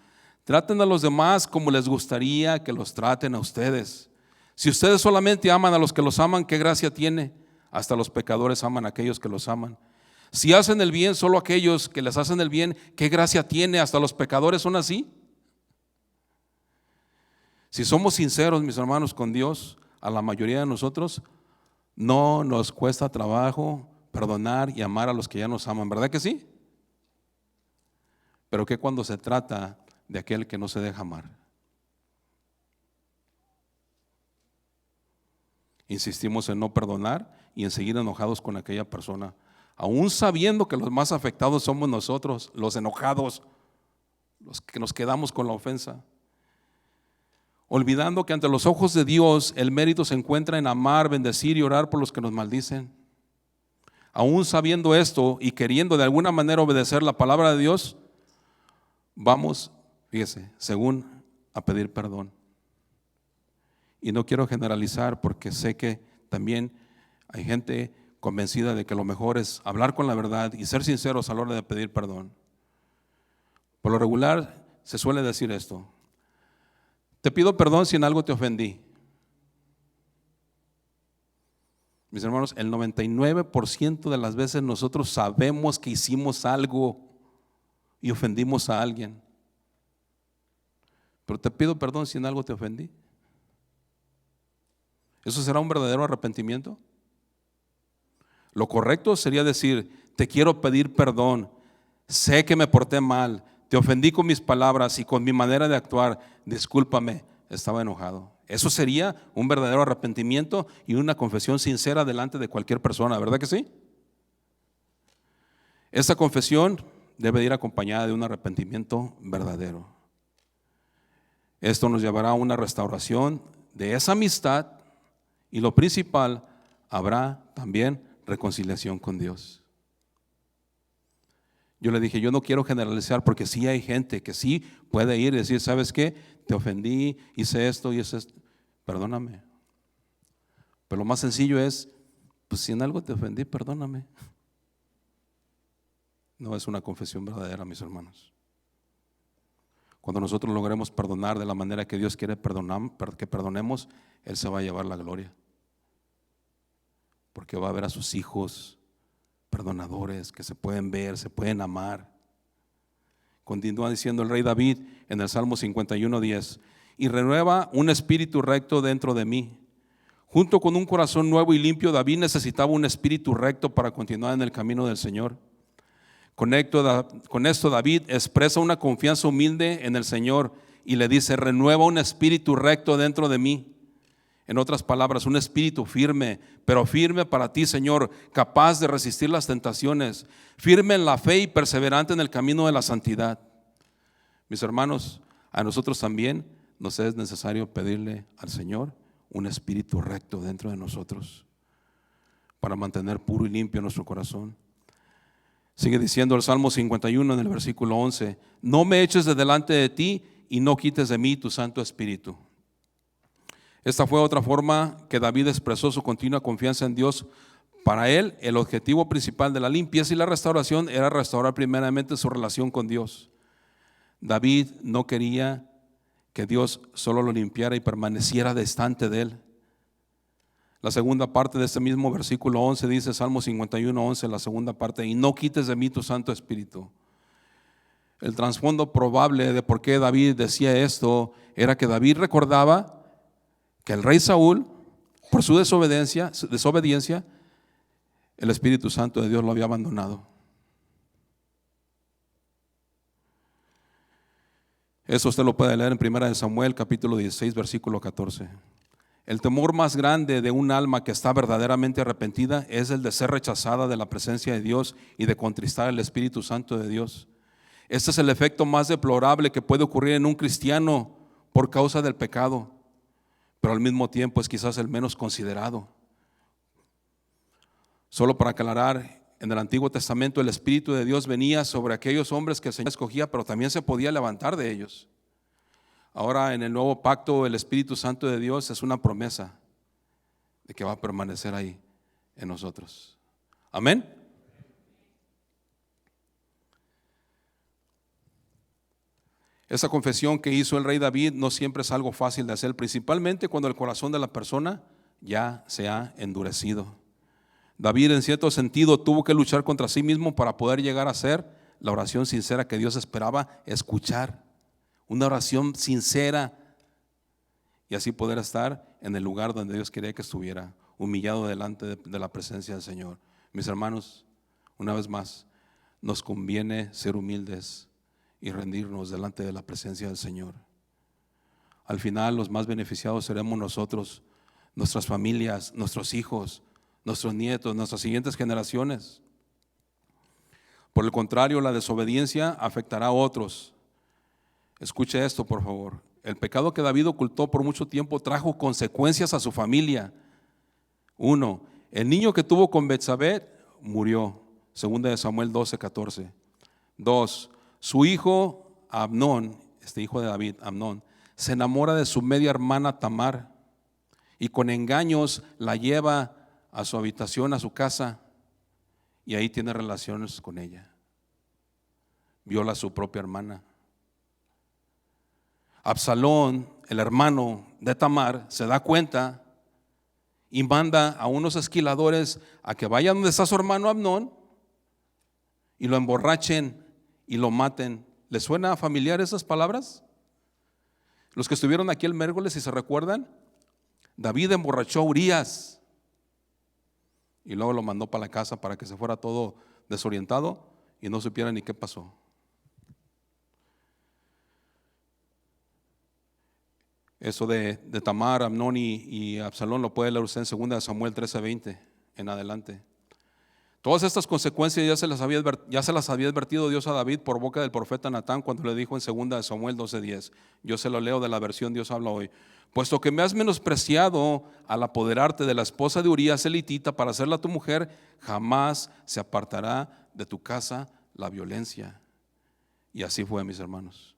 Traten a los demás como les gustaría que los traten a ustedes. Si ustedes solamente aman a los que los aman, ¿qué gracia tiene? Hasta los pecadores aman a aquellos que los aman. Si hacen el bien solo a aquellos que les hacen el bien, ¿qué gracia tiene? Hasta los pecadores son así. Si somos sinceros, mis hermanos, con Dios, a la mayoría de nosotros no nos cuesta trabajo perdonar y amar a los que ya nos aman, ¿verdad que sí? Pero ¿qué cuando se trata de aquel que no se deja amar? Insistimos en no perdonar y en seguir enojados con aquella persona, aún sabiendo que los más afectados somos nosotros, los enojados, los que nos quedamos con la ofensa. Olvidando que ante los ojos de Dios el mérito se encuentra en amar, bendecir y orar por los que nos maldicen. Aún sabiendo esto y queriendo de alguna manera obedecer la palabra de Dios, vamos, fíjese, según a pedir perdón. Y no quiero generalizar porque sé que también hay gente convencida de que lo mejor es hablar con la verdad y ser sinceros a la hora de pedir perdón. Por lo regular se suele decir esto: te pido perdón si en algo te ofendí. Mis hermanos, el 99% de las veces nosotros sabemos que hicimos algo y ofendimos a alguien. Pero te pido perdón si en algo te ofendí. ¿Eso será un verdadero arrepentimiento? Lo correcto sería decir: te quiero pedir perdón, sé que me porté mal, te ofendí con mis palabras y con mi manera de actuar, discúlpame, estaba enojado. Eso sería un verdadero arrepentimiento y una confesión sincera delante de cualquier persona, ¿verdad que sí? Esa confesión debe ir acompañada de un arrepentimiento verdadero. Esto nos llevará a una restauración de esa amistad y lo principal, habrá también reconciliación con Dios. Yo le dije, yo no quiero generalizar porque sí hay gente que sí puede ir y decir, ¿sabes qué? Te ofendí, hice esto y hice esto. Perdóname. Pero lo más sencillo es, pues si en algo te ofendí, perdóname. No es una confesión verdadera, mis hermanos. Cuando nosotros logremos perdonar de la manera que Dios quiere que perdonemos, Él se va a llevar la gloria. Porque va a ver a sus hijos perdonadores que se pueden ver, se pueden amar. Continúa diciendo el rey David en el Salmo 51:10: y renueva un espíritu recto dentro de mí. Junto con un corazón nuevo y limpio, David necesitaba un espíritu recto para continuar en el camino del Señor. Con esto David expresa una confianza humilde en el Señor y le dice: renueva un espíritu recto dentro de mí. En otras palabras, un espíritu firme, pero firme para ti, Señor, capaz de resistir las tentaciones, firme en la fe y perseverante en el camino de la santidad. Mis hermanos, a nosotros también nos es necesario pedirle al Señor un espíritu recto dentro de nosotros para mantener puro y limpio nuestro corazón. Sigue diciendo el Salmo 51 en el versículo 11: no me eches de delante de ti y no quites de mí tu Santo Espíritu. Esta fue otra forma que David expresó su continua confianza en Dios. Para él, el objetivo principal de la limpieza y la restauración era restaurar primeramente su relación con Dios. David no quería que Dios solo lo limpiara y permaneciera distante de él. La segunda parte de este mismo versículo 11 dice, Salmo 51:11, la segunda parte: y no quites de mí tu Santo Espíritu. El trasfondo probable de por qué David decía esto era que David recordaba que el rey Saúl Por su desobediencia, el Espíritu Santo de Dios lo había abandonado. Eso usted lo puede leer en 1 Samuel capítulo 16 versículo 14. El temor más grande de un alma que está verdaderamente arrepentida es el de ser rechazada de la presencia de Dios y de contristar el Espíritu Santo de Dios. Este es el efecto más deplorable que puede ocurrir en un cristiano por causa del pecado, pero al mismo tiempo es quizás el menos considerado. Solo para aclarar, en el Antiguo Testamento el Espíritu de Dios venía sobre aquellos hombres que el Señor escogía, pero también se podía levantar de ellos. Ahora en el nuevo pacto el Espíritu Santo de Dios es una promesa de que va a permanecer ahí en nosotros. Amén. Esa confesión que hizo el rey David no siempre es algo fácil de hacer, principalmente cuando el corazón de la persona ya se ha endurecido. David en cierto sentido tuvo que luchar contra sí mismo para poder llegar a hacer la oración sincera que Dios esperaba escuchar. Una oración sincera y así poder estar en el lugar donde Dios quería que estuviera, humillado delante de la presencia del Señor. Mis hermanos, una vez más, nos conviene ser humildes y rendirnos delante de la presencia del Señor. Al final los más beneficiados seremos nosotros, nuestras familias, nuestros hijos, nuestros nietos, nuestras siguientes generaciones. Por el contrario, la desobediencia afectará a otros. Escuche esto, por favor. El pecado que David ocultó por mucho tiempo trajo consecuencias a su familia. 1. El niño que tuvo con Betsabé murió. 2 Samuel 12:14. 2. Su hijo Amnón, este hijo de David, Amnón, se enamora de su media hermana Tamar y con engaños la lleva a su habitación, a su casa, y ahí tiene relaciones con ella. Viola a su propia hermana. Absalón, el hermano de Tamar, se da cuenta y manda a unos esquiladores a que vayan donde está su hermano Amnón y lo emborrachen y lo maten. ¿Les suena familiar esas palabras? Los que estuvieron aquí el miércoles, si se recuerdan, David emborrachó a Urías y luego lo mandó para la casa para que se fuera todo desorientado y no supiera ni qué pasó. Eso de Tamar, Amnón y Absalón lo puede leer usted en 2 Samuel 13:20 en adelante. Todas estas consecuencias ya se las había advertido Dios a David por boca del profeta Natán cuando le dijo en 2 Samuel 12:10. Yo se lo leo de la versión Dios habla hoy. Puesto que me has menospreciado al apoderarte de la esposa de Urías elitita para hacerla tu mujer, jamás se apartará de tu casa la violencia. Y así fue, mis hermanos.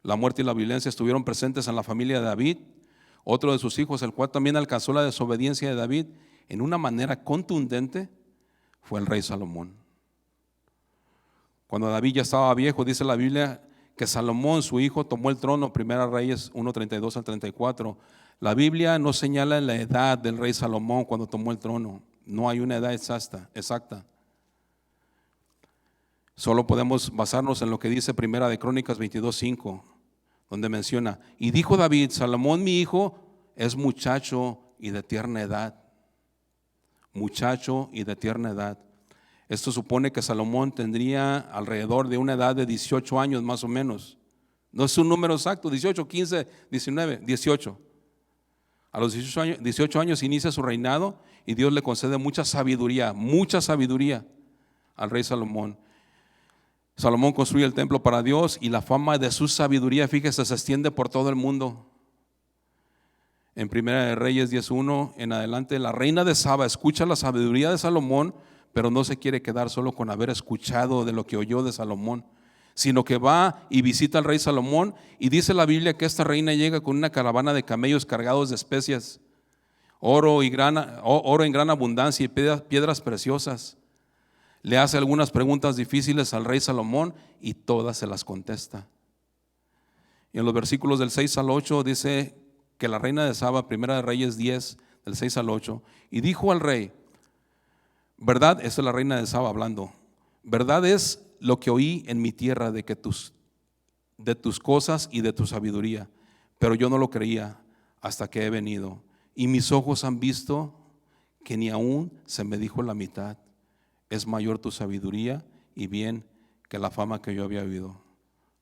La muerte y la violencia estuvieron presentes en la familia de David. Otro de sus hijos, el cual también alcanzó la desobediencia de David en una manera contundente, fue el rey Salomón. Cuando David ya estaba viejo, dice la Biblia que Salomón, su hijo, tomó el trono. 1 Reyes 1:32 al 34. La Biblia no señala la edad del rey Salomón cuando tomó el trono. No hay una edad exacta. Solo podemos basarnos en lo que dice 1 de Crónicas 22:5, donde menciona: y dijo David, Salomón mi hijo es muchacho y de tierna edad. Muchacho y de tierna edad. Esto supone que Salomón tendría alrededor de una edad de 18 años más o menos. No es un número exacto, 18, 15, 19, 18. A los 18 años inicia su reinado y Dios le concede mucha sabiduría al rey Salomón. Salomón construye el templo para Dios y la fama de su sabiduría, fíjese, se extiende por todo el mundo. En 1 de Reyes 10:1 en adelante, la reina de Saba escucha la sabiduría de Salomón, pero no se quiere quedar solo con haber escuchado de lo que oyó de Salomón, sino que va y visita al rey Salomón, y dice la Biblia que esta reina llega con una caravana de camellos cargados de especias, oro en gran abundancia y piedras preciosas. Le hace algunas preguntas difíciles al rey Salomón y todas se las contesta. Y en los versículos del 6 al 8 dice que la reina de Saba, 1 de Reyes 10, del 6 al 8, y dijo al rey: verdad, esta es la reina de Saba hablando, verdad es lo que oí en mi tierra de tus cosas y de tu sabiduría, pero yo no lo creía hasta que he venido. y mis ojos han visto que ni aún se me dijo la mitad. Es mayor tu sabiduría y bien que la fama que yo había oído.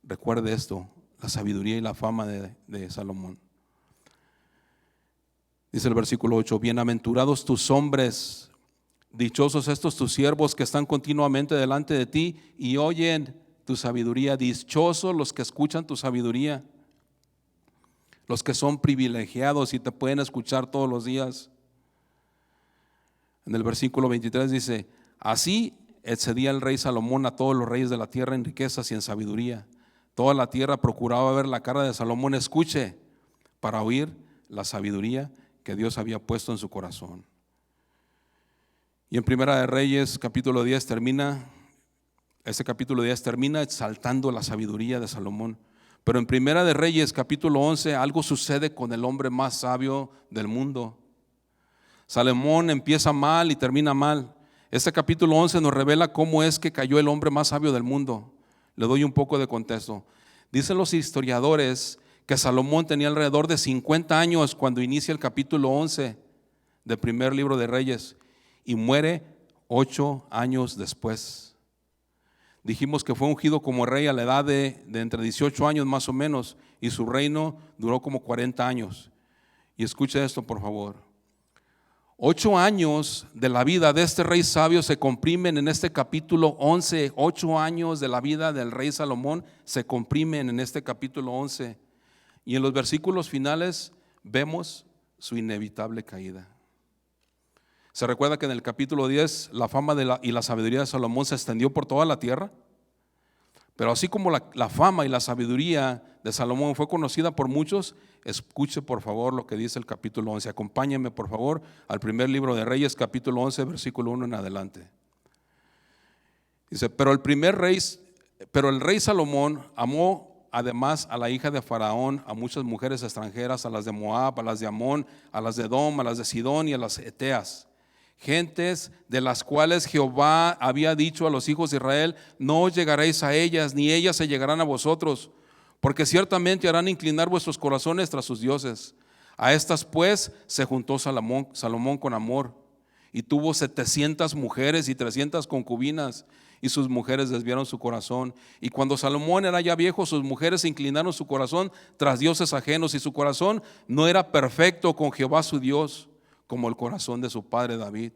Recuerde esto, la sabiduría y la fama de Salomón. Dice el versículo 8: bienaventurados tus hombres, dichosos estos tus siervos que están continuamente delante de ti y oyen tu sabiduría. Dichosos los que escuchan tu sabiduría, los que son privilegiados y te pueden escuchar todos los días. En el versículo 23 dice: así excedía el rey Salomón a todos los reyes de la tierra en riquezas y en sabiduría. Toda la tierra procuraba ver la cara de Salomón, escuche, para oír la sabiduría que Dios había puesto en su corazón. Y en Primera de Reyes capítulo 10 termina, este capítulo 10 termina exaltando la sabiduría de Salomón. Pero en Primera de Reyes capítulo 11 algo sucede con el hombre más sabio del mundo. Salomón empieza mal y termina mal. Este capítulo 11 nos revela cómo es que cayó el hombre más sabio del mundo. Le doy un poco de contexto. Dicen los historiadores que Salomón tenía alrededor de 50 años cuando inicia el capítulo 11 del primer libro de Reyes y muere 8 años después. Dijimos que fue ungido como rey a la edad de entre 18 años más o menos, y su reino duró como 40 años. Y escuche esto, por favor. 8 años de la vida de este rey sabio se comprimen en este capítulo 11. 8 años de la vida del rey Salomón se comprimen en este capítulo 11. Y en los versículos finales vemos su inevitable caída. ¿Se recuerda que en el capítulo 10 la fama y la sabiduría de Salomón se extendió por toda la tierra? Pero así como la fama y la sabiduría de Salomón fue conocida por muchos, escuche por favor lo que dice el capítulo 11. Acompáñenme por favor al primer libro de Reyes, capítulo 11, versículo 1 en adelante. Dice: pero el rey Salomón amó además a la hija de Faraón, a muchas mujeres extranjeras, a las de Moab, a las de Amón, a las de Edom, a las de Sidón y a las eteas, gentes de las cuales Jehová había dicho a los hijos de Israel: no os llegaréis a ellas, ni ellas se llegarán a vosotros, porque ciertamente harán inclinar vuestros corazones tras sus dioses. A estas pues se juntó Salomón con amor, y tuvo 700 mujeres y 300 concubinas, y sus mujeres desviaron su corazón. Y cuando Salomón era ya viejo, sus mujeres inclinaron su corazón tras dioses ajenos, y su corazón no era perfecto con Jehová su Dios, como el corazón de su padre David.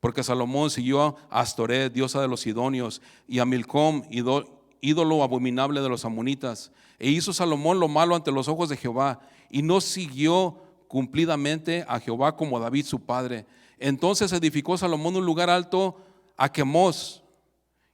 Porque Salomón siguió a Astoret, diosa de los sidonios, y a Milcom, ídolo abominable de los amonitas. E hizo Salomón lo malo ante los ojos de Jehová, y no siguió cumplidamente a Jehová como David su padre. Entonces edificó Salomón un lugar alto a Quemos,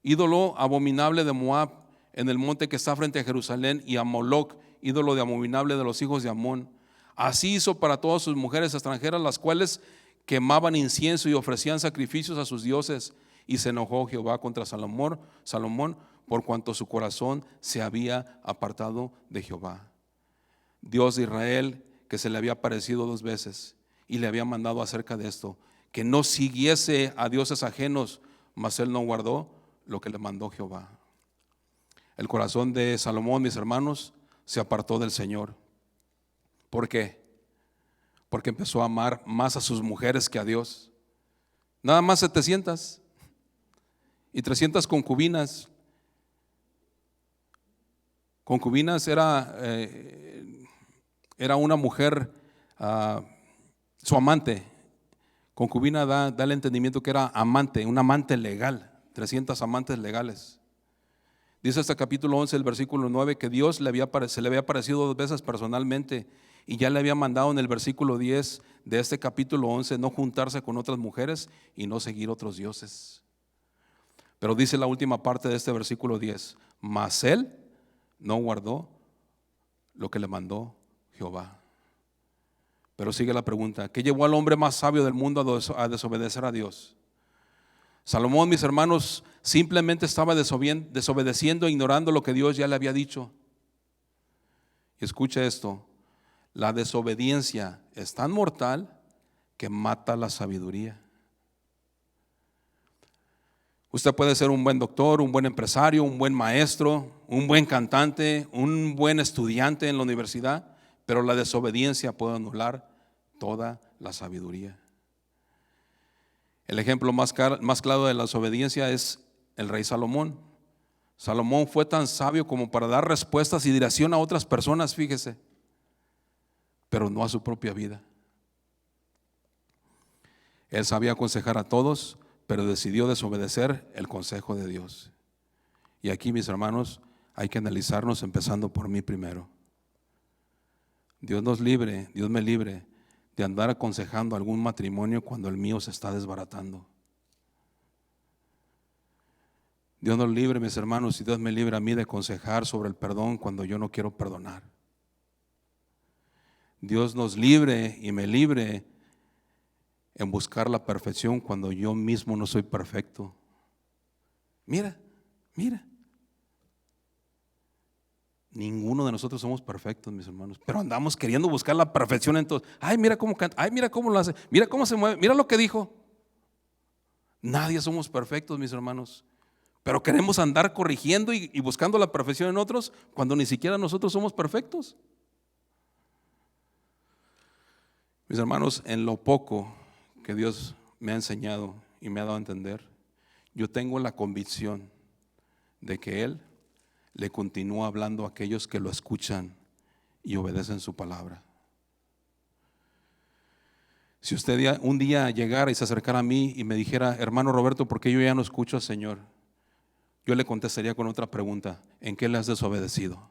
ídolo abominable de Moab, en el monte que está frente a Jerusalén, y a Moloc, ídolo de abominable de los hijos de Amón. Así hizo para todas sus mujeres extranjeras, las cuales quemaban incienso y ofrecían sacrificios a sus dioses. Y se enojó Jehová contra Salomón por cuanto su corazón se había apartado de Jehová, Dios de Israel, que se le había aparecido 2 veces y le había mandado acerca de esto, que no siguiese a dioses ajenos, mas él no guardó lo que le mandó Jehová. El corazón de Salomón, mis hermanos, se apartó del Señor. ¿Por qué? Porque empezó a amar más a sus mujeres que a Dios. Nada más 700 y 300 concubinas. Concubinas era una mujer, su amante. Concubina da el entendimiento que era amante, un amante legal, 300 amantes legales. Dice este capítulo 11, el versículo 9, que Dios se le había aparecido 2 veces personalmente, y ya le había mandado en el versículo 10 de este capítulo 11 no juntarse con otras mujeres y no seguir otros dioses. Pero dice la última parte de este versículo 10: mas él no guardó lo que le mandó Jehová. Pero sigue la pregunta: ¿qué llevó al hombre más sabio del mundo a desobedecer a Dios? Salomón, mis hermanos, simplemente estaba desobedeciendo, ignorando lo que Dios ya le había dicho. Y escucha esto: la desobediencia es tan mortal que mata la sabiduría. Usted puede ser un buen doctor, un buen empresario, un buen maestro, un buen cantante, un buen estudiante en la universidad, pero la desobediencia puede anular toda la sabiduría. El ejemplo más claro de la desobediencia es el rey Salomón. Salomón fue tan sabio como para dar respuestas y dirección a otras personas, fíjese, pero no a su propia vida. Él sabía aconsejar a todos, pero decidió desobedecer el consejo de Dios. Y aquí, mis hermanos, hay que analizarnos empezando por mí primero. Dios me libre de andar aconsejando algún matrimonio cuando el mío se está desbaratando. Dios nos libre, mis hermanos, y Dios me libre a mí de aconsejar sobre el perdón cuando yo no quiero perdonar. Dios nos libre y me libre en buscar la perfección cuando yo mismo no soy perfecto. Mira. Ninguno de nosotros somos perfectos, mis hermanos, pero andamos queriendo buscar la perfección en todo. Ay, mira cómo canta, ay, mira cómo lo hace, mira cómo se mueve, mira lo que dijo. Nadie somos perfectos, mis hermanos, pero queremos andar corrigiendo y buscando la perfección en otros cuando ni siquiera nosotros somos perfectos. Mis hermanos, en lo poco que Dios me ha enseñado y me ha dado a entender, yo tengo la convicción de que Él le continúa hablando a aquellos que lo escuchan y obedecen su palabra. Si usted un día llegara y se acercara a mí y me dijera: hermano Roberto, ¿por qué yo ya no escucho al Señor?, yo le contestaría con otra pregunta: ¿en qué le has desobedecido?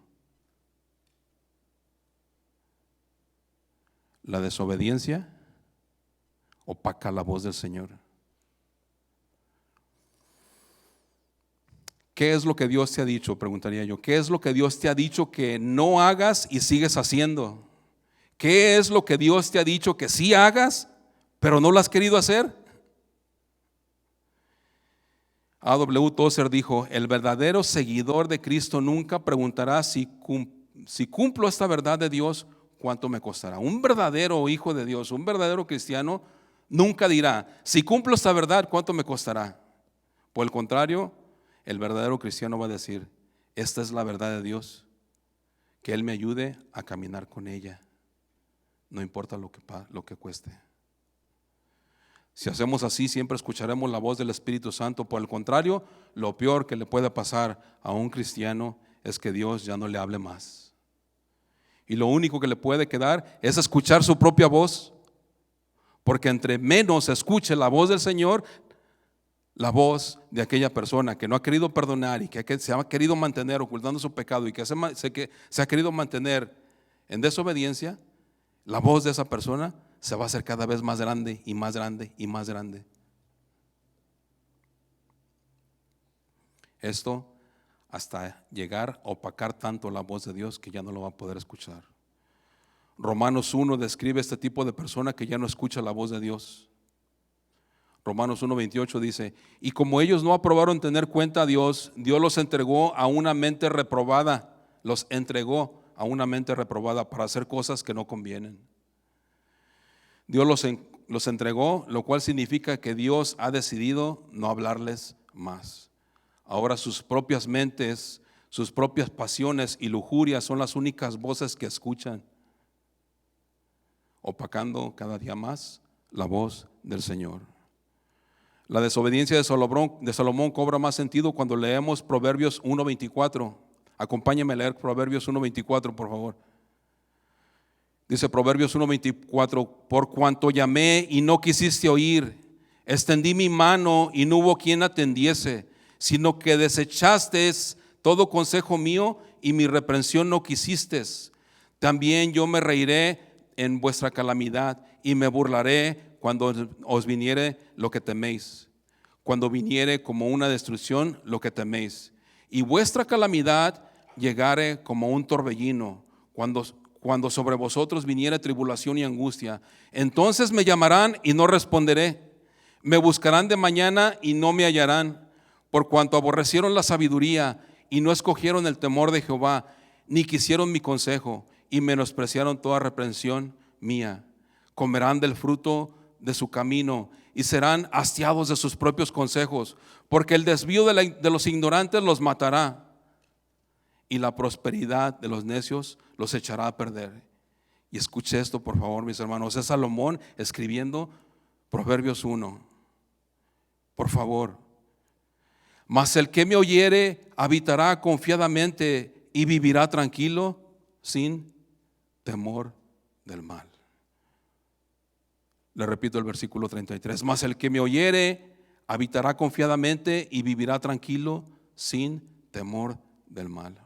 La desobediencia opaca la voz del Señor. ¿Qué es lo que Dios te ha dicho?, preguntaría yo. ¿Qué es lo que Dios te ha dicho que no hagas y sigues haciendo? ¿Qué es lo que Dios te ha dicho que sí hagas, pero no lo has querido hacer? A.W. Tozer dijo: el verdadero seguidor de Cristo nunca preguntará si cumplo esta verdad de Dios, ¿cuánto me costará? Un verdadero hijo de Dios, un verdadero cristiano, nunca dirá: si cumplo esta verdad, ¿cuánto me costará? Por el contrario, el verdadero cristiano va a decir: esta es la verdad de Dios, que Él me ayude a caminar con ella, no importa lo que cueste. Si hacemos así, siempre escucharemos la voz del Espíritu Santo. Por el contrario, lo peor que le puede pasar a un cristiano es que Dios ya no le hable más. Y lo único que le puede quedar es escuchar su propia voz, porque entre menos escuche la voz del Señor, la voz de aquella persona que no ha querido perdonar y que se ha querido mantener ocultando su pecado y que se ha querido mantener en desobediencia, la voz de esa persona se va a hacer cada vez más grande y más grande y más grande. Esto hasta llegar a opacar tanto la voz de Dios que ya no lo va a poder escuchar. Romanos 1 describe este tipo de persona que ya no escucha la voz de Dios. Romanos 1:28 dice: y como ellos no aprobaron tener cuenta a Dios, Dios los entregó a una mente reprobada. Los entregó a una mente reprobada para hacer cosas que no convienen. Dios los entregó, lo cual significa que Dios ha decidido no hablarles más. Ahora sus propias mentes, sus propias pasiones y lujurias son las únicas voces que escuchan, opacando cada día más la voz del Señor. La desobediencia de Salomón cobra más sentido cuando leemos Proverbios 1:24. Acompáñenme a leer Proverbios 1:24, por favor. Dice Proverbios 1:24: por cuanto llamé y no quisiste oír, extendí mi mano y no hubo quien atendiese, sino que desechaste todo consejo mío y mi reprensión no quisiste. También yo me reiré en vuestra calamidad y me burlaré cuando os viniere lo que teméis, cuando viniere como una destrucción lo que teméis, y vuestra calamidad llegare como un torbellino, cuando sobre vosotros viniere tribulación y angustia. Entonces me llamarán y no responderé, me buscarán de mañana y no me hallarán, por cuanto aborrecieron la sabiduría y no escogieron el temor de Jehová, ni quisieron mi consejo y menospreciaron toda reprensión mía. Comerán del fruto de su camino y serán hastiados de sus propios consejos, porque el desvío de los ignorantes los matará y la prosperidad de los necios los echará a perder. Y escuche esto, por favor, mis hermanos. Es Salomón escribiendo Proverbios 1. Por favor. Mas el que me oyere habitará confiadamente y vivirá tranquilo sin temor del mal. Le repito el versículo 33. Mas el que me oyere habitará confiadamente y vivirá tranquilo sin temor del mal.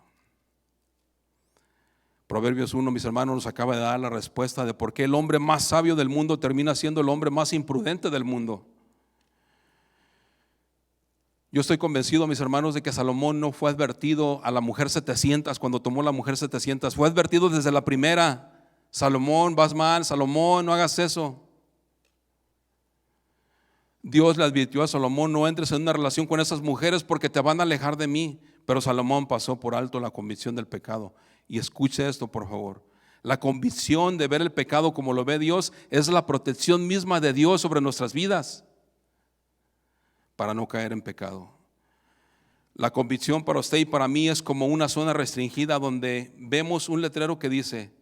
Proverbios 1, mis hermanos, nos acaba de dar la respuesta de por qué el hombre más sabio del mundo termina siendo el hombre más imprudente del mundo. Yo estoy convencido, mis hermanos, de que Salomón no fue advertido a la mujer 700 cuando tomó la mujer 700. Fue advertido desde la primera. Salomón, vas mal, Salomón, no hagas eso. Dios le advirtió a Salomón: no entres en una relación con esas mujeres porque te van a alejar de mí. Pero Salomón pasó por alto la convicción del pecado. Y escuche esto, por favor. La convicción de ver el pecado como lo ve Dios es la protección misma de Dios sobre nuestras vidas para no caer en pecado. La convicción para usted y para mí es como una zona restringida donde vemos un letrero que dice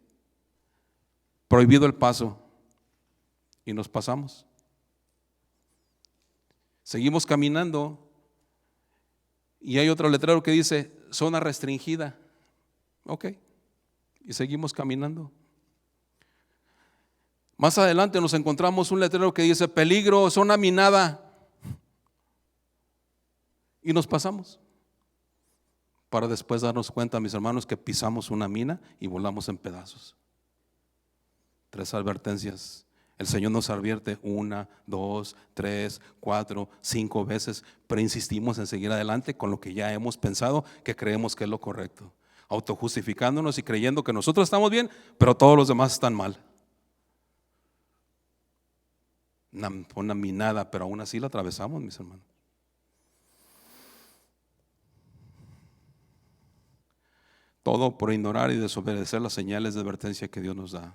prohibido el paso y nos pasamos. Seguimos caminando y hay otro letrero que dice zona restringida. Ok, y seguimos caminando. Más adelante nos encontramos un letrero que dice peligro, zona minada, y nos pasamos, para después darnos cuenta, mis hermanos, que pisamos una mina y volamos en pedazos. 3 advertencias. El Señor nos advierte 1, 2, 3, 4, 5 veces, pero insistimos en seguir adelante con lo que ya hemos pensado que creemos que es lo correcto, autojustificándonos y creyendo que nosotros estamos bien, pero todos los demás están mal. Una minada, pero aún así la atravesamos, mis hermanos. Todo por ignorar y desobedecer las señales de advertencia que Dios nos da.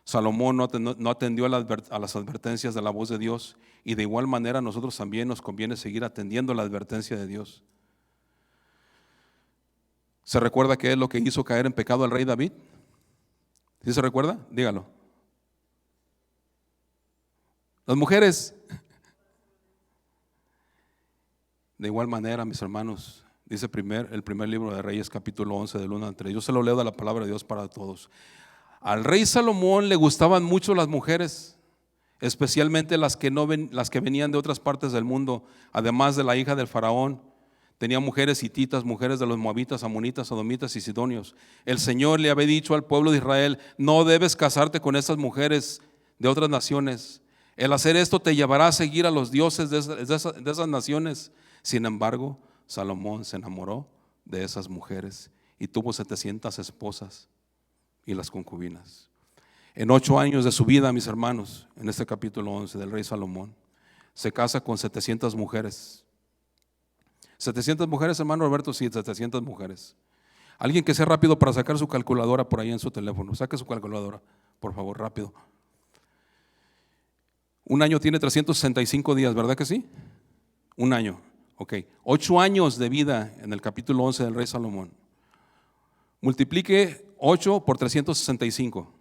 Salomón no atendió a las advertencias de la voz de Dios, y de igual manera a nosotros también nos conviene seguir atendiendo la advertencia de Dios. ¿Se recuerda qué es lo que hizo caer en pecado al rey David? ¿Sí se recuerda? Dígalo. Las mujeres. De igual manera, mis hermanos, dice el primer libro de Reyes, capítulo 11, del 1 al 3. Yo se lo leo de la palabra de Dios para todos. Al rey Salomón le gustaban mucho las mujeres, especialmente las que venían de otras partes del mundo, además de la hija del faraón. Tenía mujeres hititas, mujeres de los moabitas, amonitas, sodomitas y sidonios. El Señor le había dicho al pueblo de Israel: no debes casarte con estas mujeres de otras naciones. El hacer esto te llevará a seguir a los dioses de esas naciones. Sin embargo, Salomón se enamoró de esas mujeres y tuvo 700 esposas y las concubinas. En 8 años de su vida, mis hermanos, en este capítulo 11 del rey Salomón, se casa con 700 mujeres. 700 mujeres, hermano Roberto, sí, 700 mujeres. Alguien que sea rápido para sacar su calculadora por ahí en su teléfono. Saque su calculadora, por favor, rápido. Un año tiene 365 días, ¿verdad que sí? Un año, ok. 8 años de vida en el capítulo 11 del rey Salomón. Multiplique 8 por 365,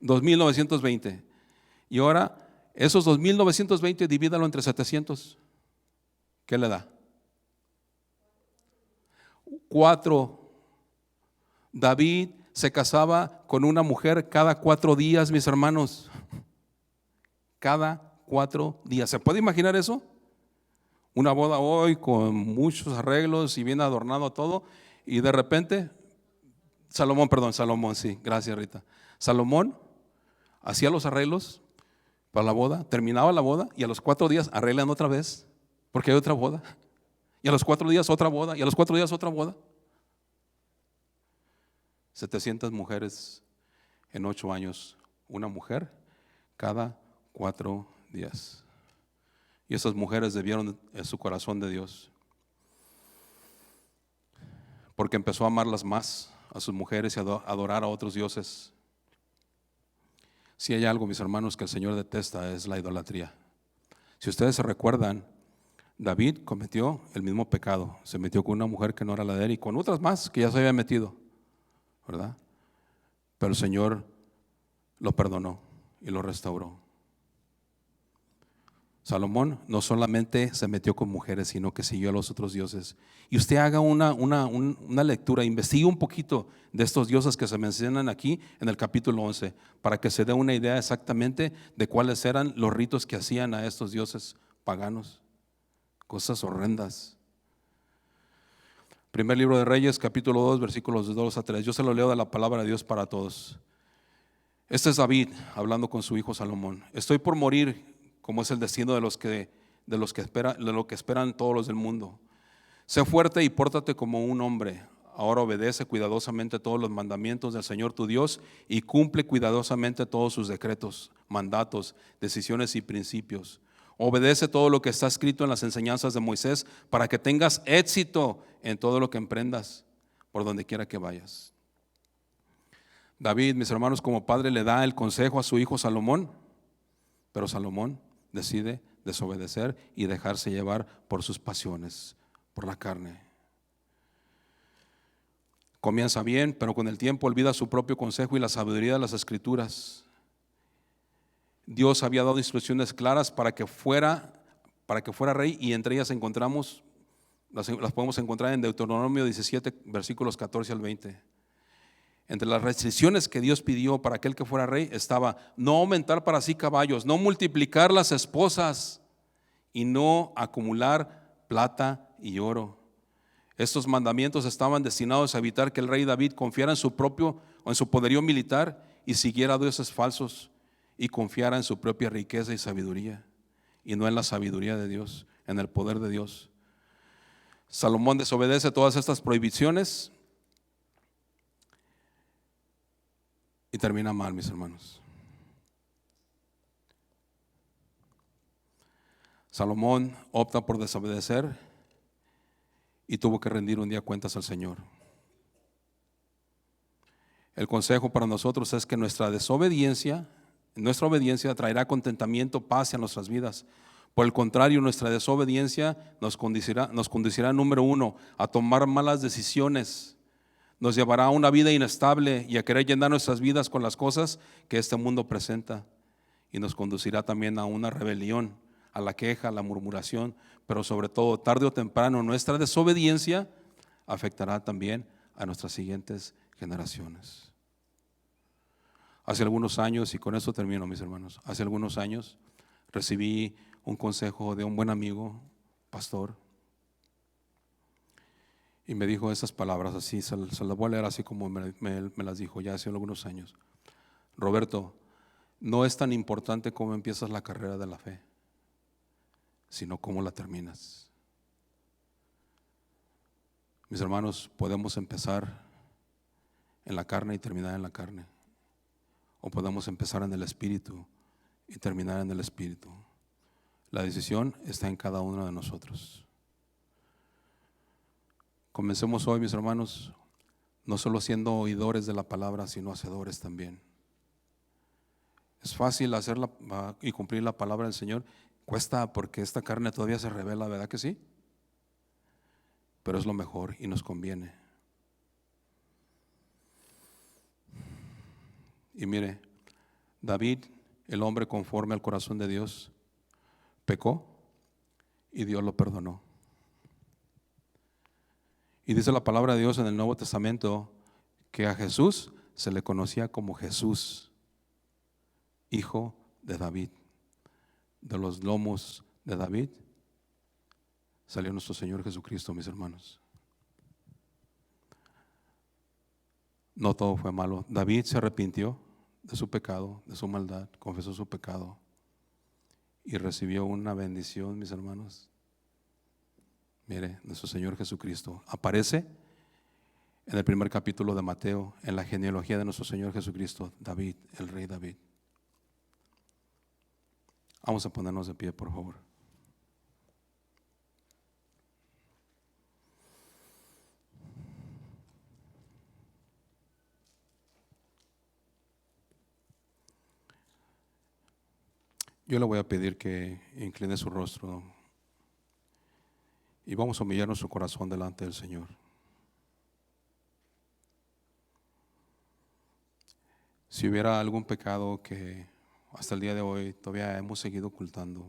2.920. Y ahora, esos 2.920 divídalo entre 700. ¿Qué le da? 4. David se casaba con una mujer cada 4 días, mis hermanos. Cada 4 días. ¿Se puede imaginar eso? Una boda hoy con muchos arreglos y bien adornado todo, y de repente Salomón, sí, gracias Rita. Salomón hacía los arreglos para la boda, terminaba la boda y a los 4 días arreglan otra vez, porque hay otra boda. Y a los 4 días otra boda, y a los 4 días otra boda. 700 mujeres en 8 años, una mujer cada 4 días. Y esas mujeres debieron en su corazón de Dios, porque empezó a amarlas más a sus mujeres y a adorar a otros dioses. Si hay algo, mis hermanos, que el Señor detesta, es la idolatría. Si ustedes se recuerdan, David cometió el mismo pecado. Se metió con una mujer que no era la de él y con otras más que ya se había metido, ¿verdad? pero el Señor lo perdonó y lo restauró. Salomón no solamente se metió con mujeres, sino que siguió a los otros dioses. Y usted haga una lectura, investigue un poquito de estos dioses que se mencionan aquí en el capítulo 11, para que se dé una idea exactamente de cuáles eran los ritos que hacían a estos dioses paganos. Cosas horrendas. Primer libro de Reyes, capítulo 2, versículos de 2 a 3. Yo se lo leo de la palabra de Dios para todos. Este es David hablando con su hijo Salomón. Estoy por morir, como es el destino de lo que esperan todos los del mundo. Sé fuerte y pórtate como un hombre. Ahora obedece cuidadosamente todos los mandamientos del Señor tu Dios y cumple cuidadosamente todos sus decretos, mandatos, decisiones y principios. Obedece todo lo que está escrito en las enseñanzas de Moisés para que tengas éxito en todo lo que emprendas, por donde quiera que vayas. David, mis hermanos, como padre le da el consejo a su hijo Salomón, pero Salomón decide desobedecer y dejarse llevar por sus pasiones, por la carne. Comienza bien, pero con el tiempo olvida su propio consejo y la sabiduría de las Escrituras. Dios había dado instrucciones claras para que fuera rey, y entre ellas las podemos encontrar en Deuteronomio 17, versículos 14 al 20. Entre las restricciones que Dios pidió para aquel que fuera rey estaba no aumentar para sí caballos, no multiplicar las esposas y no acumular plata y oro. Estos mandamientos estaban destinados a evitar que el rey David confiara en su poderío militar y siguiera a dioses falsos y confiara en su propia riqueza y sabiduría y no en la sabiduría de Dios, en el poder de Dios. Salomón desobedece todas estas prohibiciones y termina mal, mis hermanos. Salomón opta por desobedecer y tuvo que rendir un día cuentas al Señor. El consejo para nosotros es que nuestra obediencia traerá contentamiento, paz a nuestras vidas. Por el contrario, nuestra desobediencia nos conducirá, número uno, a tomar malas decisiones. Nos llevará a una vida inestable y a querer llenar nuestras vidas con las cosas que este mundo presenta. Y nos conducirá también a una rebelión, a la queja, a la murmuración. Pero sobre todo, tarde o temprano, nuestra desobediencia afectará también a nuestras siguientes generaciones. Hace algunos años, y con esto termino, mis hermanos, hace algunos años recibí un consejo de un buen amigo, pastor, y me dijo esas palabras así, se las voy a leer así como me las dijo ya hace algunos años. Roberto, no es tan importante cómo empiezas la carrera de la fe, sino cómo la terminas. Mis hermanos, podemos empezar en la carne y terminar en la carne, o podemos empezar en el Espíritu y terminar en el Espíritu. La decisión está en cada uno de nosotros. Comencemos hoy, mis hermanos, no solo siendo oidores de la palabra, sino hacedores también. Es fácil hacerla y cumplir la palabra del Señor. Cuesta porque esta carne todavía se revela, ¿verdad que sí? Pero es lo mejor y nos conviene. Y mire, David, el hombre conforme al corazón de Dios, pecó y Dios lo perdonó. Y dice la palabra de Dios en el Nuevo Testamento que a Jesús se le conocía como Jesús, hijo de David. De los lomos de David salió nuestro Señor Jesucristo, mis hermanos. No todo fue malo. David se arrepintió de su pecado, de su maldad, confesó su pecado y recibió una bendición, mis hermanos. Mire, nuestro Señor Jesucristo aparece en el primer capítulo de Mateo, en la genealogía de nuestro Señor Jesucristo, David, el rey David. Vamos a ponernos de pie, por favor. Yo le voy a pedir que incline su rostro y vamos a humillar nuestro corazón delante del Señor. Si hubiera algún pecado que hasta el día de hoy todavía hemos seguido ocultando,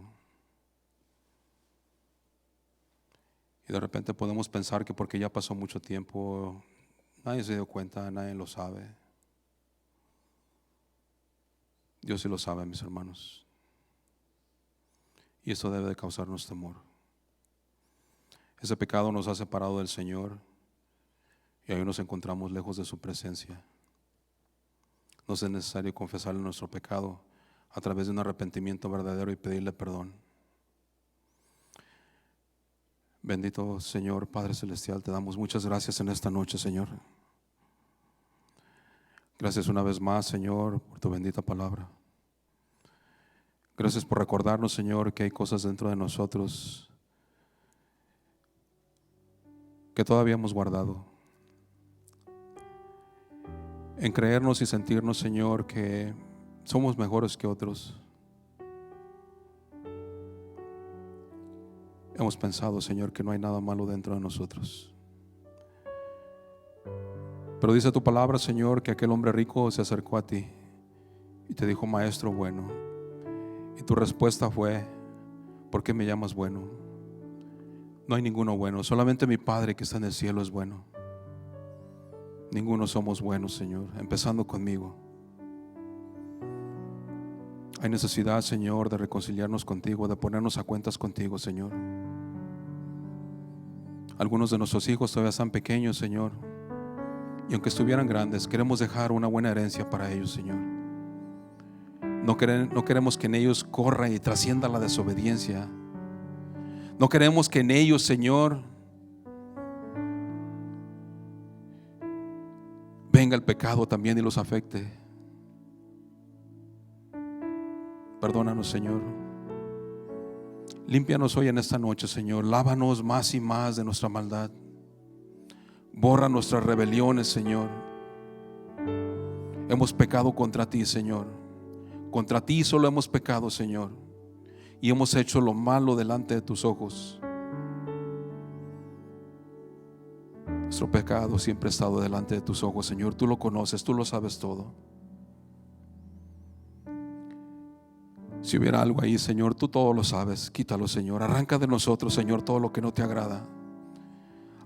y de repente podemos pensar que porque ya pasó mucho tiempo, nadie se dio cuenta, nadie lo sabe. Dios sí lo sabe, mis hermanos. Y esto debe de causarnos temor. Ese pecado nos ha separado del Señor y hoy nos encontramos lejos de su presencia. Nos es necesario confesarle nuestro pecado a través de un arrepentimiento verdadero y pedirle perdón. Bendito Señor, Padre Celestial, te damos muchas gracias en esta noche, Señor. Gracias una vez más, Señor, por tu bendita palabra. Gracias por recordarnos, Señor, que hay cosas dentro de nosotros que todavía hemos guardado. En creernos y sentirnos, Señor, que somos mejores que otros. Hemos pensado, Señor, que no hay nada malo dentro de nosotros. Pero dice tu palabra, Señor, que aquel hombre rico se acercó a ti y te dijo: Maestro bueno. Y tu respuesta fue: ¿por qué me llamas bueno? No hay ninguno bueno, solamente mi Padre que está en el cielo es bueno. Ninguno somos buenos, Señor, empezando conmigo. Hay necesidad, Señor, de reconciliarnos contigo, de ponernos a cuentas contigo, Señor. Algunos de nuestros hijos todavía están pequeños, Señor, y aunque estuvieran grandes, queremos dejar una buena herencia para ellos, Señor. No queremos que en ellos corra y trascienda la desobediencia. No queremos que en ellos, Señor, venga el pecado también y los afecte. Perdónanos, Señor. Límpianos hoy en esta noche, Señor. Lávanos más y más de nuestra maldad. Borra nuestras rebeliones, Señor. Hemos pecado contra ti, Señor. Contra ti solo hemos pecado, Señor, y hemos hecho lo malo delante de tus ojos. Nuestro pecado siempre ha estado delante de tus ojos, Señor. Tú lo conoces, tú lo sabes todo. Si hubiera algo ahí, Señor, tú todo lo sabes. Quítalo, Señor. Arranca de nosotros, Señor, todo lo que no te agrada.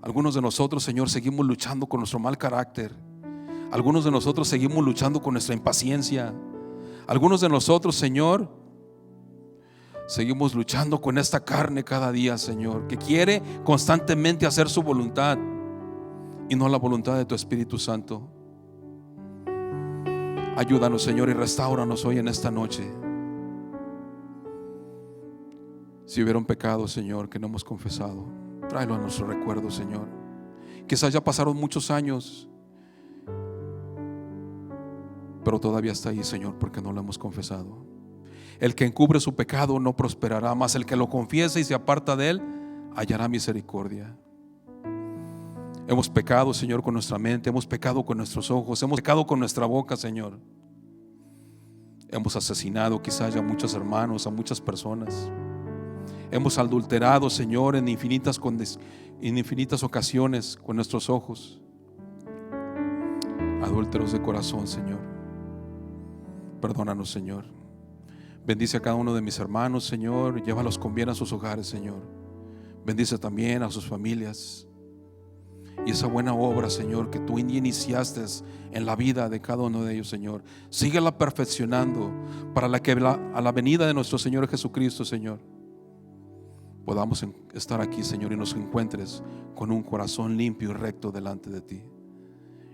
Algunos de nosotros, Señor, seguimos luchando con nuestro mal carácter. Algunos de nosotros seguimos luchando con nuestra impaciencia. Algunos de nosotros, Señor, seguimos luchando con esta carne cada día, Señor, que quiere constantemente hacer su voluntad y no la voluntad de tu Espíritu Santo. Ayúdanos, Señor, y restáuranos hoy en esta noche. Si hubiera un pecado, Señor, que no hemos confesado, tráelo a nuestro recuerdo, Señor. Quizás ya pasaron muchos años, pero todavía está ahí, Señor, porque no lo hemos confesado. El que encubre su pecado no prosperará, mas el que lo confiese y se aparta de él hallará misericordia. Hemos pecado, Señor, con nuestra mente, hemos pecado con nuestros ojos, hemos pecado con nuestra boca, Señor. Hemos asesinado quizás ya a muchos hermanos, a muchas personas. Hemos adulterado, Señor, en infinitas ocasiones con nuestros ojos. Adúlteros de corazón, Señor. Perdónanos, Señor. Bendice a cada uno de mis hermanos, Señor. Llévalos con bien a sus hogares, Señor. Bendice también a sus familias. Y esa buena obra, Señor, que tú iniciaste en la vida de cada uno de ellos, Señor, síguela perfeccionando para que a la venida de nuestro Señor Jesucristo, Señor, podamos estar aquí, Señor, y nos encuentres con un corazón limpio y recto delante de ti.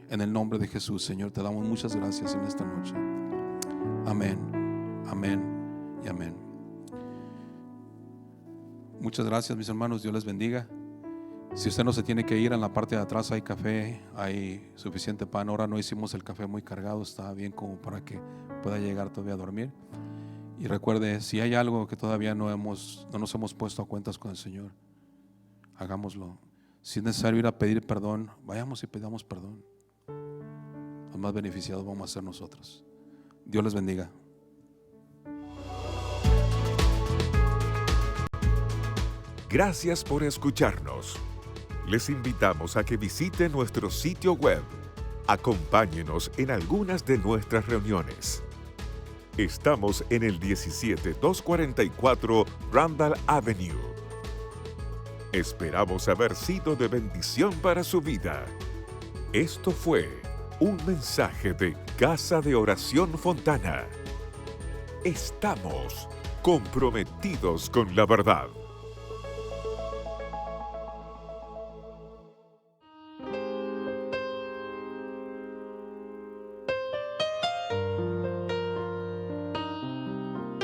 En el nombre de Jesús, Señor, te damos muchas gracias en esta noche. Amén, amén y amén. Muchas gracias, mis hermanos. Dios les bendiga. Si usted no se tiene que ir, en la parte de atrás hay café, hay suficiente pan. Ahora no hicimos el café muy cargado, está bien como para que pueda llegar todavía a dormir. Y recuerde, si hay algo que todavía no nos hemos puesto a cuentas con el Señor, hagámoslo. Si es necesario ir a pedir perdón, vayamos y pidamos perdón. Los más beneficiados vamos a ser nosotros. Dios les bendiga. Gracias por escucharnos. Les invitamos a que visiten nuestro sitio web Acompáñenos en algunas de nuestras reuniones. Estamos en el 17244 Randall Avenue. Esperamos haber sido de bendición para su vida. Esto fue un mensaje de Casa de Oración Fontana. Estamos comprometidos con la verdad.